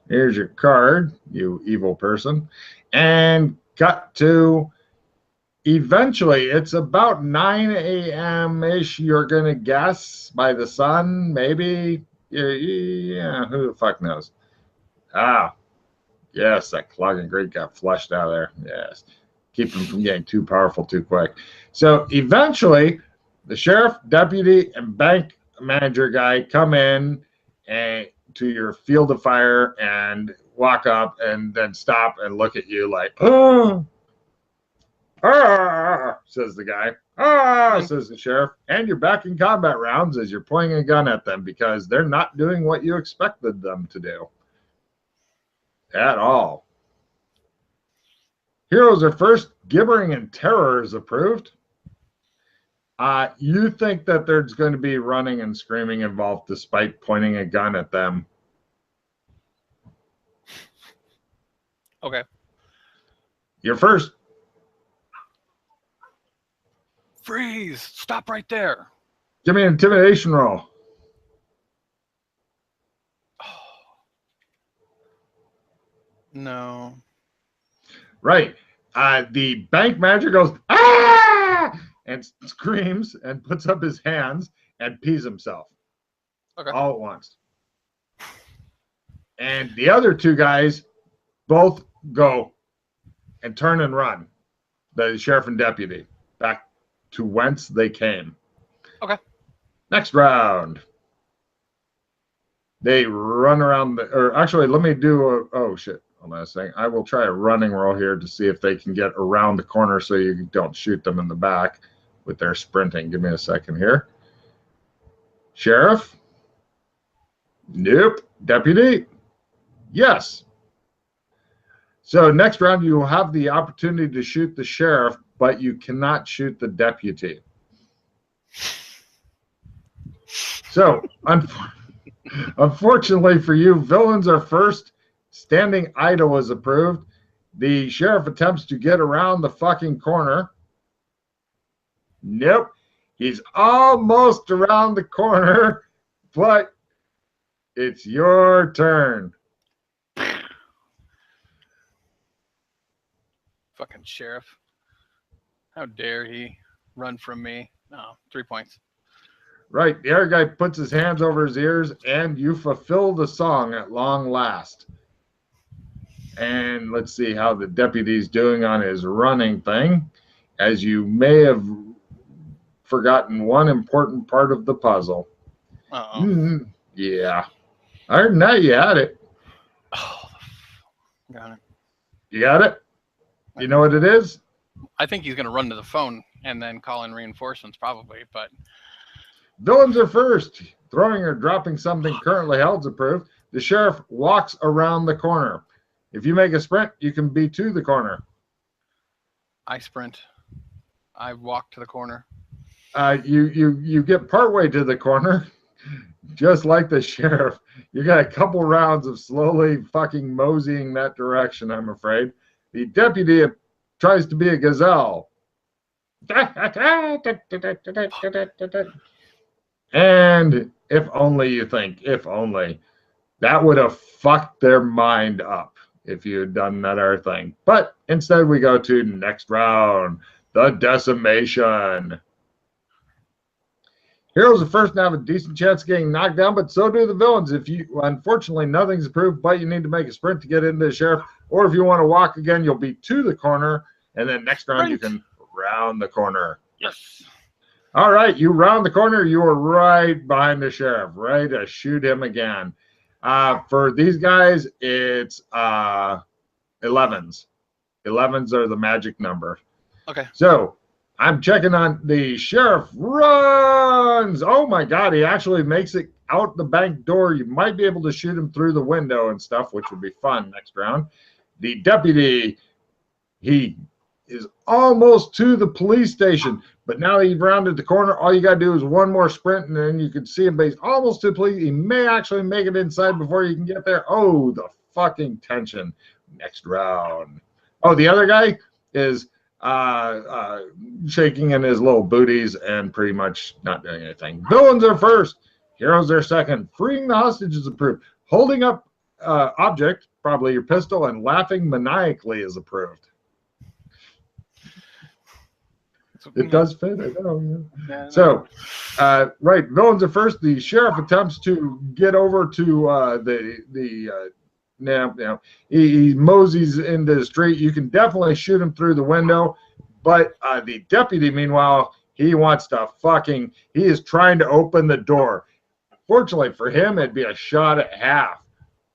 here's your card, you evil person. And cut to eventually, it's about 9 a.m.-ish, you're going to guess, by the sun, maybe. Yeah, who the fuck knows? Ah, yes, that clogging grate got flushed out of there. Yes. Keep him from getting too powerful too quick. So eventually, the sheriff, deputy, and bank manager guy come in and to your field of fire and walk up and then stop and look at you like, oh, ah, says the guy. Ah, says the sheriff. And you're back in combat rounds as you're pointing a gun at them because they're not doing what you expected them to do at all. Heroes are first. Gibbering and terror is approved. You think that there's going to be running and screaming involved despite pointing a gun at them. Okay. You're first. Freeze! Stop right there. Give me an intimidation roll. No. Right. The bank manager goes, ah! And screams and puts up his hands and pees himself. Okay. All at once. And the other two guys both go and turn and run. The sheriff and deputy back to whence they came. Okay. Next round. They run around or actually, let me do oh shit. Hold on a second. I will try a running roll here to see if they can get around the corner so you don't shoot them in the back with their sprinting. Give me a second here. Sheriff? Nope. Deputy? Yes. So next round, you will have the opportunity to shoot the sheriff, but you cannot shoot the deputy. So, unfortunately for you, villains are first. Standing idle is approved. The sheriff attempts to get around the fucking corner. Nope. He's almost around the corner, but it's your turn. Fucking sheriff. How dare he run from me? No, 3 points. Right. The other guy puts his hands over his ears, and you fulfill the song at long last. And let's see how the deputy's doing on his running thing, as you may have forgotten one important part of the puzzle. Uh-oh. Yeah. Other than that, you had it. Oh, got it. You got it? You know what it is? I think he's going to run to the phone and then call in reinforcements probably, but... Villains are first. Throwing or dropping something currently held is approved. The sheriff walks around the corner. If you make a sprint, you can be to the corner. I sprint. I walk to the corner. You get partway to the corner, just like the sheriff. You got a couple rounds of slowly fucking moseying that direction, I'm afraid. The deputy tries to be a gazelle. And if only you think, if only, that would have fucked their mind up if you had done that other thing. But instead we go to next round, the decimation. Heroes are first and have a decent chance of getting knocked down, but so do the villains. If you, unfortunately, nothing's approved, but you need to make a sprint to get into the sheriff, or if you want to walk again, you'll be to the corner, and then next round you can round the corner. Yes. All right, you round the corner, you are right behind the sheriff, ready to shoot him again. For these guys, it's 11s. 11s are the magic number. Okay. So I'm checking on the sheriff. Runs! Oh my God, he actually makes it out the bank door. You might be able to shoot him through the window and stuff, which would be fun next round. The deputy, he is almost to the police station, But now that you've rounded the corner, all you got to do is one more sprint, and then you can see him base almost complete. He may actually make it inside before you can get there. Oh, the fucking tension. Next round. Oh, the other guy is shaking in his little booties and pretty much not doing anything. Villains are first. Heroes are second. Freeing the hostages approved. Holding up object, probably your pistol, and laughing maniacally is approved. It does fit. I know. Yeah. So, right, villains are first. The sheriff attempts to get over to he moseys into the street. You can definitely shoot him through the window, but the deputy, meanwhile, he is trying to open the door. Fortunately for him, it'd be a shot at half.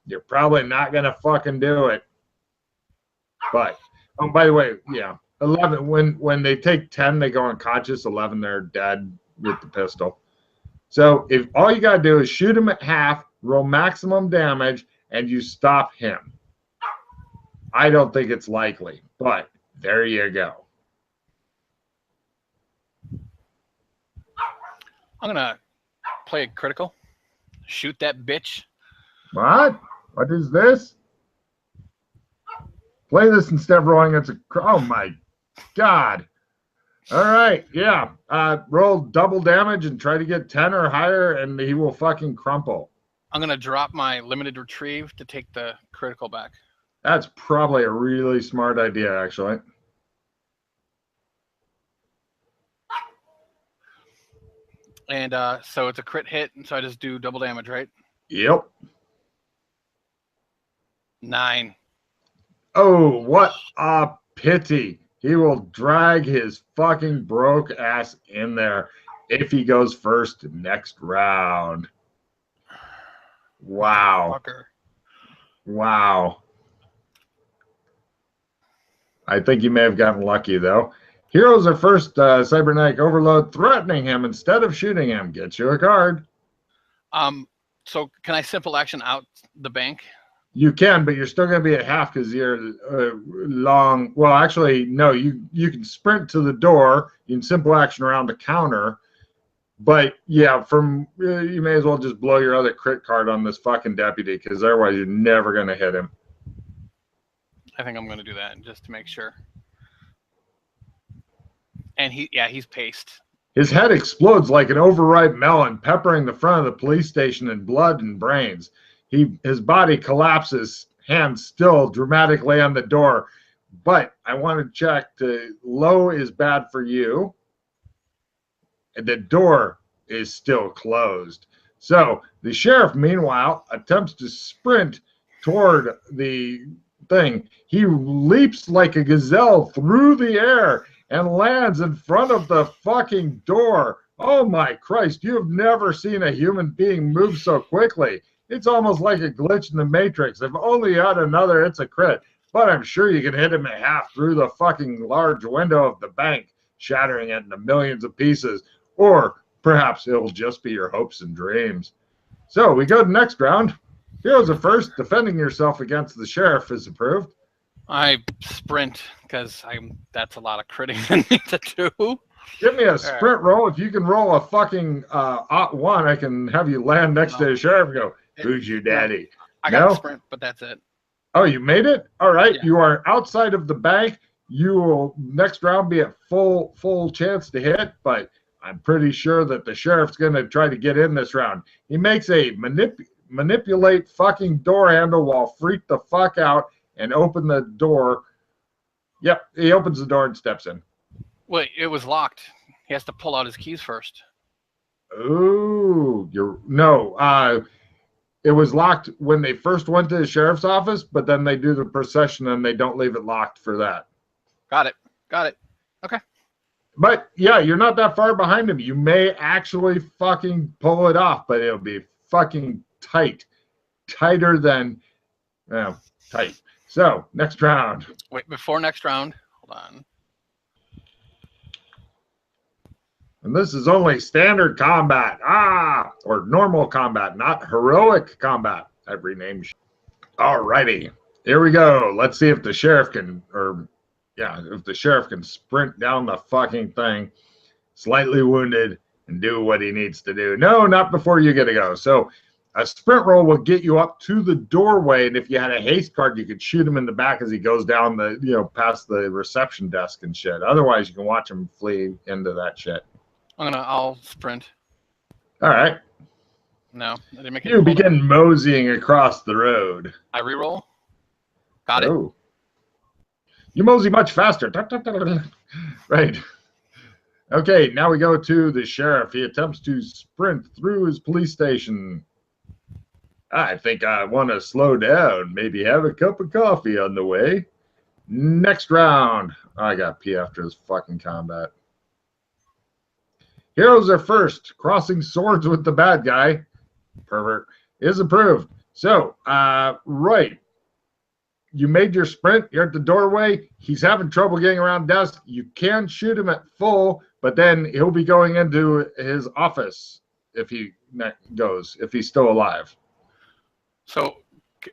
You're probably not going to fucking do it. But, oh, by the way, yeah. 11, when they take 10, they go unconscious. 11, they're dead with the pistol. So if all you got to do is shoot him at half, roll maximum damage, and you stop him. I don't think it's likely, but there you go. I'm going to play a critical. Shoot that bitch. What? What is this? Play this instead of rolling. Oh my God. All right. Yeah. Roll double damage and try to get 10 or higher, and he will fucking crumple. I'm going to drop my limited retrieve to take the critical back. That's probably a really smart idea, actually. And so it's a crit hit, and so I just do double damage, right? Yep. 9. Oh, what a pity. He will drag his fucking broke ass in there if he goes first next round. Wow. Fucker. Wow. I think you may have gotten lucky, though. Heroes are first. Cybernetic overload, threatening him instead of shooting him. Gets you a card. So can I simple action out the bank? You can, but you're still going to be at half because you're long. Well, actually, no. You can sprint to the door. You can simple action around the counter. But yeah, you may as well just blow your other crit card on this fucking deputy, because otherwise you're never going to hit him. I think I'm going to do that just to make sure. And he's paced. His head explodes like an overripe melon, peppering the front of the police station in blood and brains. His body collapses, hands still dramatically on the door. But I want to check. Low is bad for you. And the door is still closed. So the sheriff, meanwhile, attempts to sprint toward the thing. He leaps like a gazelle through the air and lands in front of the fucking door. Oh my Christ, you have never seen a human being move so quickly. It's almost like a glitch in the Matrix. If only you had another, it's a crit. But I'm sure you can hit him at half through the fucking large window of the bank, shattering it into millions of pieces. Or perhaps it'll just be your hopes and dreams. So we go to the next round. Heroes are first. Defending yourself against the sheriff is approved. I sprint because that's a lot of critting I need to do. Give me a sprint roll. If you can roll a fucking one, I can have you land next to the sheriff and go, "Who's your daddy?" I got a sprint, but that's it. Oh, you made it? All right. Yeah. You are outside of the bank. You will next round be at full chance to hit, but I'm pretty sure that the sheriff's going to try to get in this round. He makes a manipulate fucking door handle while freak the fuck out and open the door. Yep, he opens the door and steps in. Wait, it was locked. He has to pull out his keys first. Ooh, it was locked when they first went to the sheriff's office, but then they do the procession and they don't leave it locked for that. Got it. Okay. But yeah, you're not that far behind him. You may actually fucking pull it off, but it'll be fucking tight. Tighter than tight. So, next round. Wait, before next round, hold on. And this is only standard combat. Or normal combat, not heroic combat. I've renamed. Alrighty. Here we go. Let's see if the sheriff can, if the sheriff can sprint down the fucking thing. slightly wounded, and do what he needs to do. No, not before you get to go. So a sprint roll will get you up to the doorway, and if you had a haste card, you could shoot him in the back as he goes down the, past the reception desk and shit. Otherwise, you can watch him flee into that shit. I'll sprint. All right. No, I didn't make it. You begin moseying across the road. I reroll. Got it. You mosey much faster. Right. Okay, now we go to the sheriff. He attempts to sprint through his police station. I think I want to slow down. Maybe have a cup of coffee on the way. Next round. I got pee after this fucking combat. Heroes are first. Crossing swords with the bad guy. Pervert. Is approved. So, right. You made your sprint. You're at the doorway. He's having trouble getting around desk. You can shoot him at full, but then he'll be going into his office if he goes, if he's still alive. So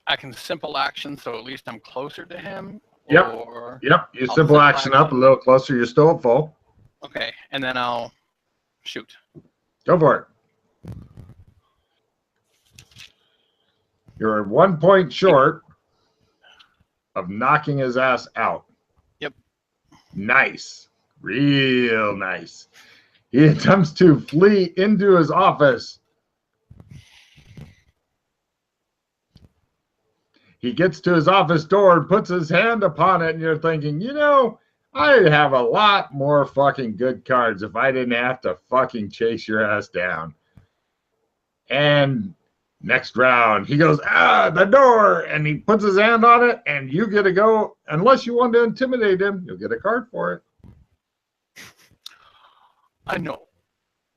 I can simple action, so at least I'm closer to him? Yep. Yep. You simple action up a little closer. You're still at full. Okay. And then I'll shoot. Go for it. You're 1 point short of knocking his ass out. Yep. Nice. Real nice. He attempts to flee into his office. He gets to his office door and puts his hand upon it, and you're thinking, I'd have a lot more fucking good cards if I didn't have to fucking chase your ass down. And next round, he goes, the door, and he puts his hand on it, and you get to go. Unless you want to intimidate him, you'll get a card for it. I know.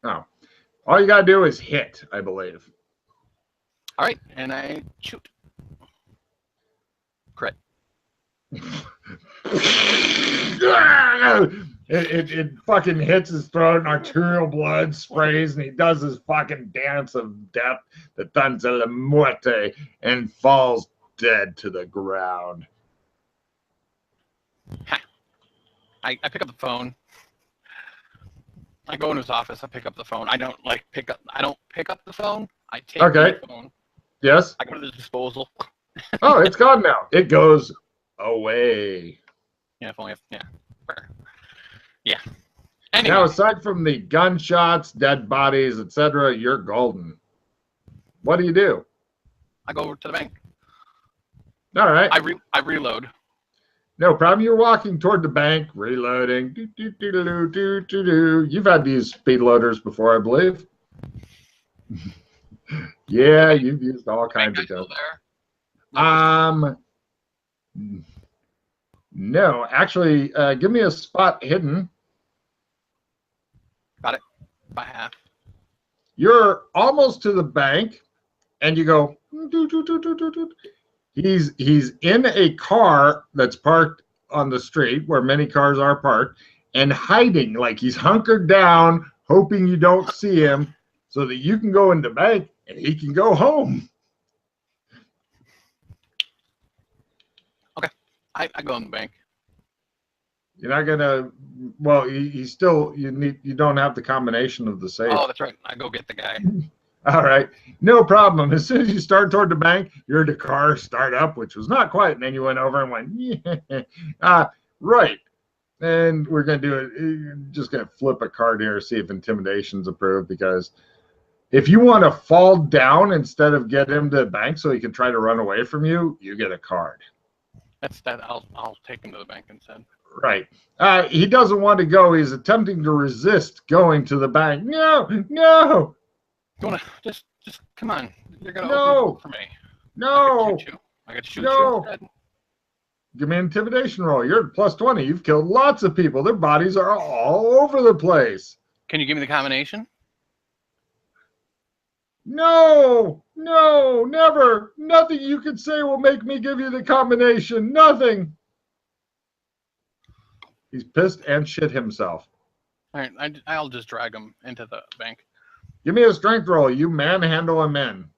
Oh. All you got to do is hit, I believe. All right, and I shoot. Crit. It fucking hits his throat and arterial blood sprays, and he does his fucking dance of death, the danza de la muerte, and falls dead to the ground. I pick up the phone. I go in his office. I pick up the phone. I don't pick up the phone. I take the phone. Yes. I go to the disposal. Oh, it's gone now. It goes away. Yeah, if only. Yeah. Anyway. Now, aside from the gunshots, dead bodies, etc., you're golden. What do you do? I go over to the bank. All right. I reload. No problem. You're walking toward the bank, reloading. You've had these speed loaders before, I believe. Yeah, you've used all kinds of guns. No, actually, give me a spot hidden. Got it. By half. You're almost to the bank, and you go. He's in a car that's parked on the street where many cars are parked, and hiding, like he's hunkered down, hoping you don't see him, so that you can go in the bank and he can go home. Okay, I go in the bank. You're not gonna. Well, you still you don't have the combination of the safe. Oh, that's right. I go get the guy. All right, no problem. As soon as you start toward the bank, you heard the car start up, which was not quiet, and then you went over and went, yeah, right. And we're gonna do it. Just gonna flip a card here, see if intimidation's approved, because if you want to fall down instead of get him to the bank so he can try to run away from you, you get a card. That's that. I'll take him to the bank instead. Right. He doesn't want to go. He's attempting to resist going to the bank. No. You wanna just come on? You're gonna open for me. No. I got to shoot you instead. Give me an intimidation roll. You're at +20. You've killed lots of people. Their bodies are all over the place. Can you give me the combination? No, never. Nothing you could say will make me give you the combination. Nothing. He's pissed and shit himself. All right, I'll just drag him into the bank. Give me a strength roll. You manhandle a man.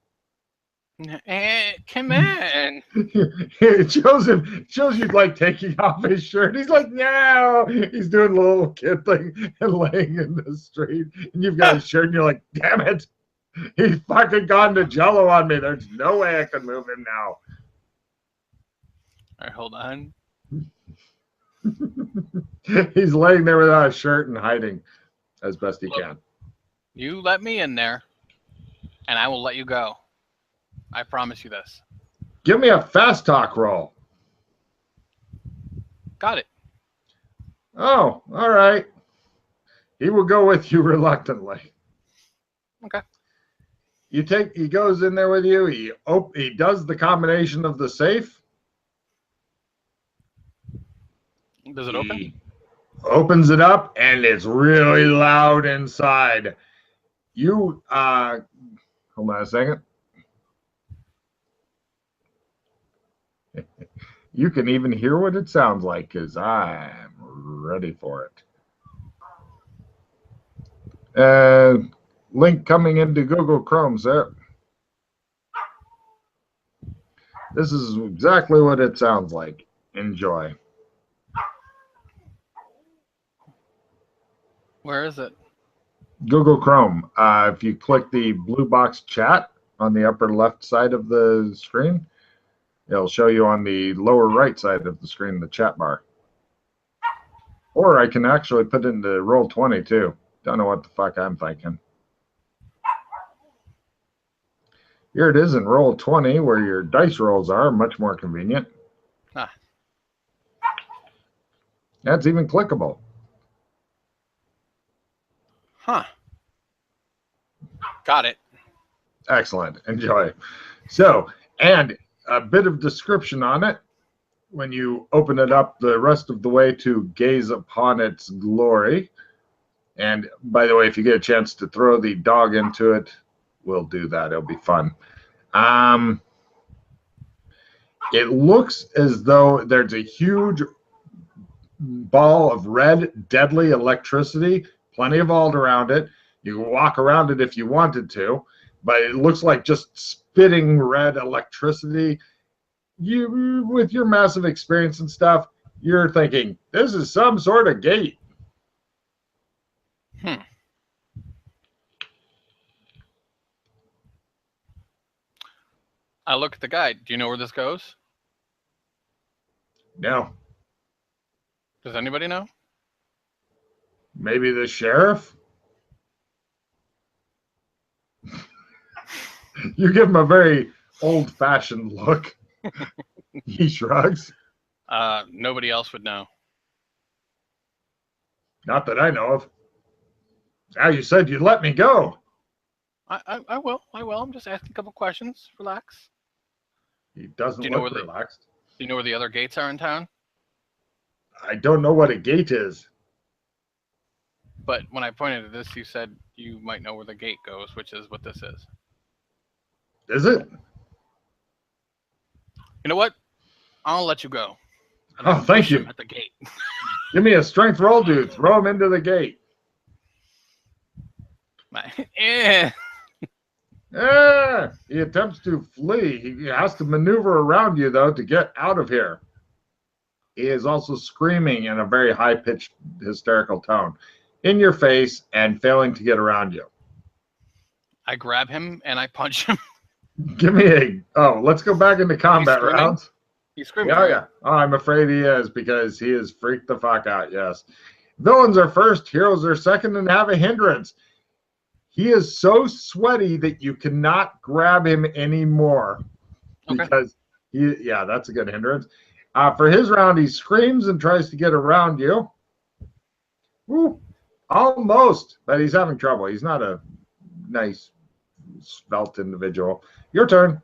Come on. It shows you like taking off his shirt. He's like, no. He's doing the little kid thing and laying in the street. And you've got his shirt, and you're like, damn it. He's fucking gone to Jello on me. There's no way I can move him now. All right, hold on. He's laying there without a shirt and hiding as best he can. You let me in there, and I will let you go. I promise you this. Give me a fast talk roll. Got it. Oh, all right. He will go with you reluctantly. Okay. He goes in there with you. He does the combination of the safe. Does it open? He opens it up, and it's really loud inside. You hold on a second. You can even hear what it sounds like because I'm ready for it. Link coming into Google Chrome, sir. This is exactly what it sounds like. Enjoy. Where is it? Google Chrome. If you click the blue box chat on the upper left side of the screen, it'll show you on the lower right side of the screen, the chat bar. Or I can actually put it into Roll20 too. Don't know what the fuck I'm thinking. Here it is in Roll20 where your dice rolls are, much more convenient. Ah. That's even clickable. Huh. Got it. Excellent. Enjoy. So, and a bit of description on it. When you open it up the rest of the way to gaze upon its glory. And by the way, if you get a chance to throw the dog into it, we'll do that. It'll be fun. It looks as though there's a huge ball of red, deadly electricity, plenty of all around it. You can walk around it if you wanted to, but it looks like just spitting red electricity. You, with your massive experience and stuff, you're thinking, this is some sort of gate. I look at the guide. Do you know where this goes? No. Does anybody know? Maybe the sheriff? You give him a very old-fashioned look. He shrugs. Nobody else would know. Not that I know of. Now you said you'd let me go. I will. I'm just asking a couple questions. Relax. He doesn't look relaxed. Do you know where the other gates are in town? I don't know what a gate is. But when I pointed at this, you said you might know where the gate goes, which is what this is. Is it? You know what? I'll let you go. Oh, thank you. At the gate. Give me a strength roll, dude. Throw him into the gate. He attempts to flee. He has to maneuver around you, though, to get out of here. He is also screaming in a very high-pitched, hysterical tone in your face and failing to get around you. I grab him and I punch him. Give me a... Oh, let's go back into combat rounds. He's screaming. Yeah, yeah. Oh, I'm afraid he is because he is freaked the fuck out, yes. Villains are first, heroes are second, and have a hindrance. He is so sweaty that you cannot grab him anymore. Okay. Because, yeah, that's a good hindrance. For his round, he screams and tries to get around you. Woo, almost, but he's having trouble. He's not a nice, svelte individual. Your turn.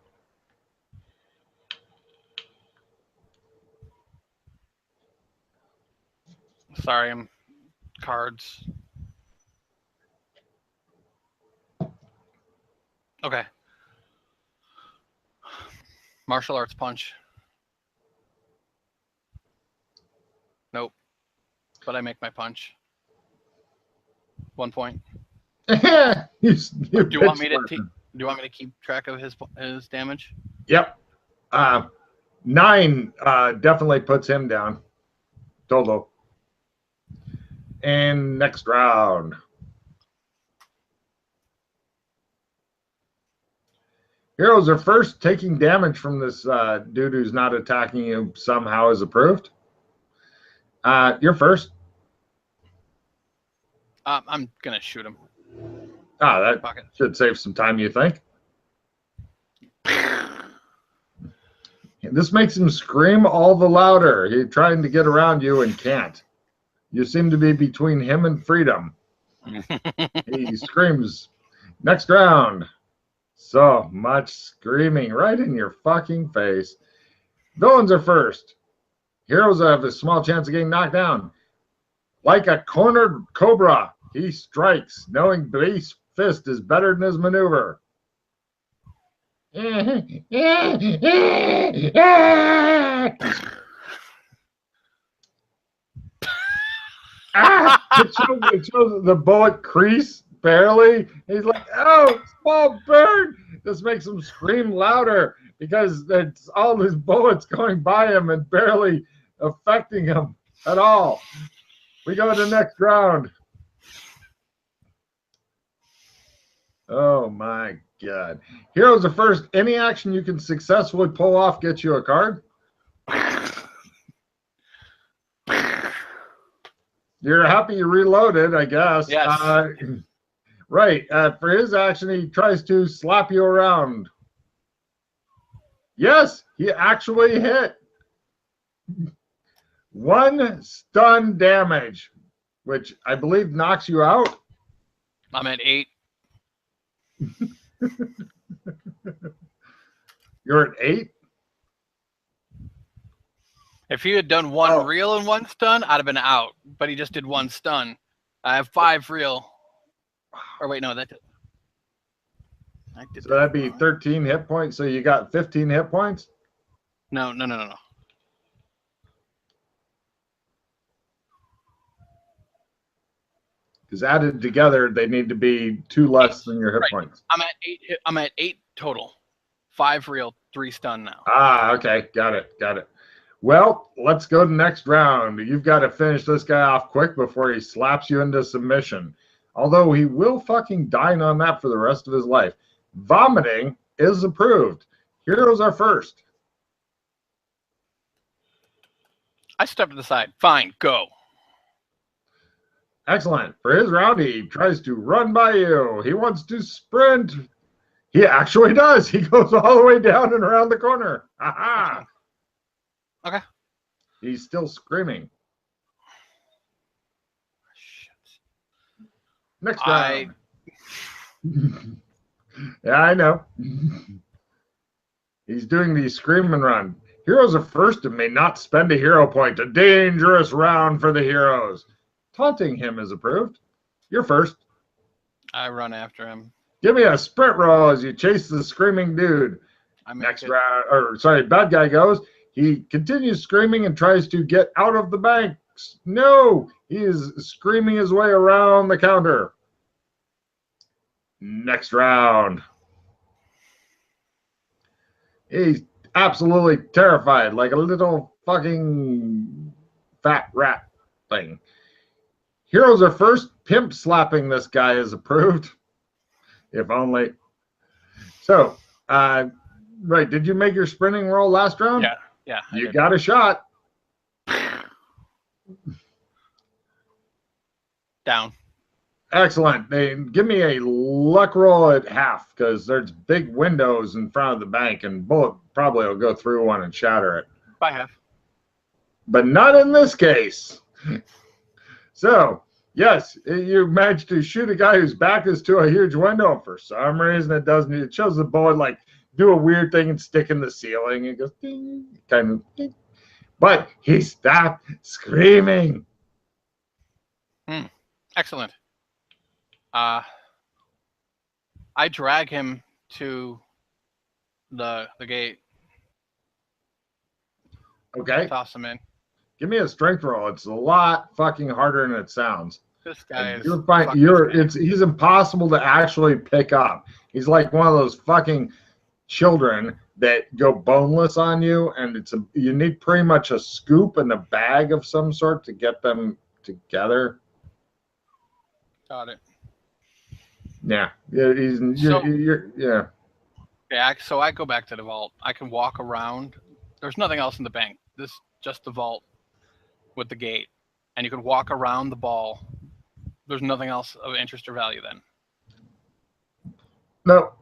Sorry, I'm cards. Okay. Martial arts punch. Nope. But I make my punch. 1 point. Do you want me to Do you want me to keep track of his damage? Yep. 9 definitely puts him down. Total. And next round. Heroes are first. Taking damage from this dude who's not attacking you somehow is approved. You're first. I'm gonna shoot him. That should save some time, you think? This makes him scream all the louder. He's trying to get around you and can't. You seem to be between him and freedom. He screams. Next round. So much screaming right in your fucking face. Villains are first. Heroes have a small chance of getting knocked down. Like a cornered cobra, he strikes, knowing base fist is better than his maneuver. It shows the bullet crease barely. He's like, oh, small burn. This makes him scream louder because it's all his bullets going by him and barely affecting him at all. We go to the next round. Oh my God. Heroes are first. Any action you can successfully pull off gets you a card. You're happy you reloaded, I guess. Yes. Right. For his action, he tries to slap you around. Yes, he actually hit. 1 stun damage, which I believe knocks you out. I'm at 8. You're at 8? If he had done 1 real and 1 stun, I'd have been out. But he just did 1 stun. I have 5 real. Or wait, no, that. So that'd be 13 hit points. So you got 15 hit points? No. Because added together, they need to be 2 less than your hit points. I'm at 8. I'm at 8 total. 5 real, 3 stun now. Okay, got it. Well, let's go to the next round. You've got to finish this guy off quick before he slaps you into submission. Although he will fucking dine on that for the rest of his life. Vomiting is approved. Heroes are first. I step to the side. Fine, go. Excellent. For his round, he tries to run by you. He wants to sprint. He actually does. He goes all the way down and around the corner. Aha! Okay. He's still screaming. Shit. Next round. Yeah, I know. He's doing the scream and run. Heroes are first and may not spend a hero point. A dangerous round for the heroes. Taunting him is approved. You're first. I run after him. Give me a sprint roll as you chase the screaming dude. Next round, bad guy goes. He continues screaming and tries to get out of the banks. No, he is screaming his way around the counter. Next round. He's absolutely terrified, like a little fucking fat rat thing. Heroes are first. Pimp slapping this guy is approved. If only. So, right, did you make your sprinting roll last round? Yeah. You got a shot. Down. Excellent. Give me a luck roll at half because there's big windows in front of the bank and bullet probably will go through one and shatter it. By half. But not in this case. So, yes, you managed to shoot a guy whose back is to a huge window. And for some reason, it doesn't. It shows the bullet like do a weird thing and stick in the ceiling. It goes ding, kind of. Ding. But he stopped screaming. Excellent. I drag him to the gate. Okay. Toss him in. Give me a strength roll. It's a lot fucking harder than it sounds. This guy is You're fine. He's impossible to actually pick up. He's like one of those fucking children that go boneless on you, and you need pretty much a scoop and a bag of some sort to get them together. Got it. Yeah. Yeah, so I go back to the vault. I can walk around. There's nothing else in the bank. This is just the vault with the gate. And you can walk around the ball. There's nothing else of interest or value then. No.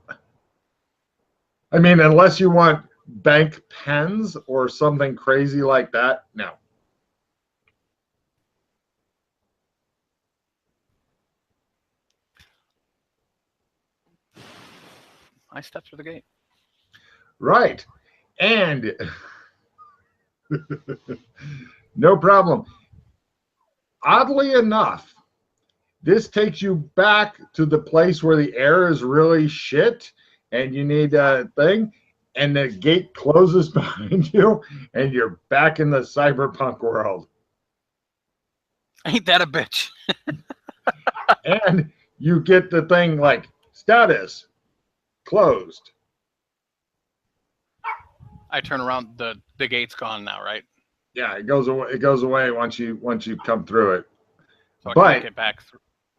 I mean, unless you want bank pens or something crazy like that, no. I stepped through the gate. Right. And no problem. Oddly enough, this takes you back to the place where the air is really shit and you need a thing, and the gate closes behind you and you're back in the cyberpunk world. Ain't that a bitch? And you get the thing like status closed. I turn around, the gate's gone now, right? Yeah, it goes away. It goes away once you come through it. So I can't get back through.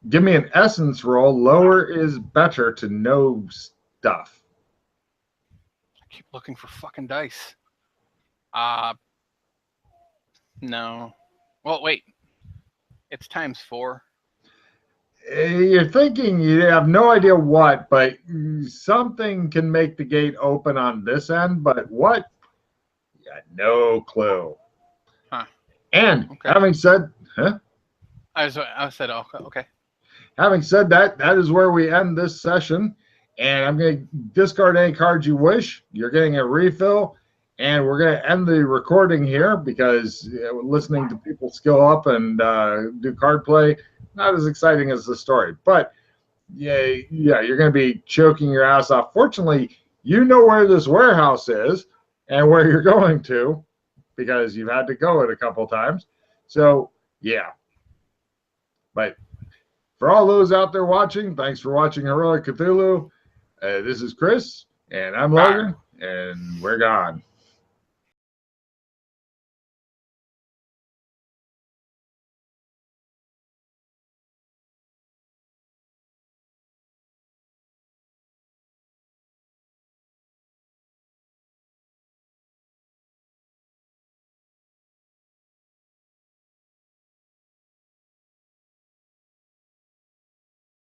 Give me an essence roll. Lower is better to know stuff. I keep looking for fucking dice. No. Well, wait. It's ×4. You're thinking you have no idea what, but something can make the gate open on this end, but what? You got no clue. Huh. And having said, I said, okay. Having said that, that is where we end this session. And I'm going to discard any cards you wish. You're getting a refill. And we're going to end the recording here because listening to people skill up and do card play, not as exciting as the story. But yeah, you're going to be choking your ass off. Fortunately, you know where this warehouse is and where you're going to because you've had to go it a couple times. So, yeah. But for all those out there watching, thanks for watching Heroic Cthulhu. This is Chris, and I'm Logan, and we're gone.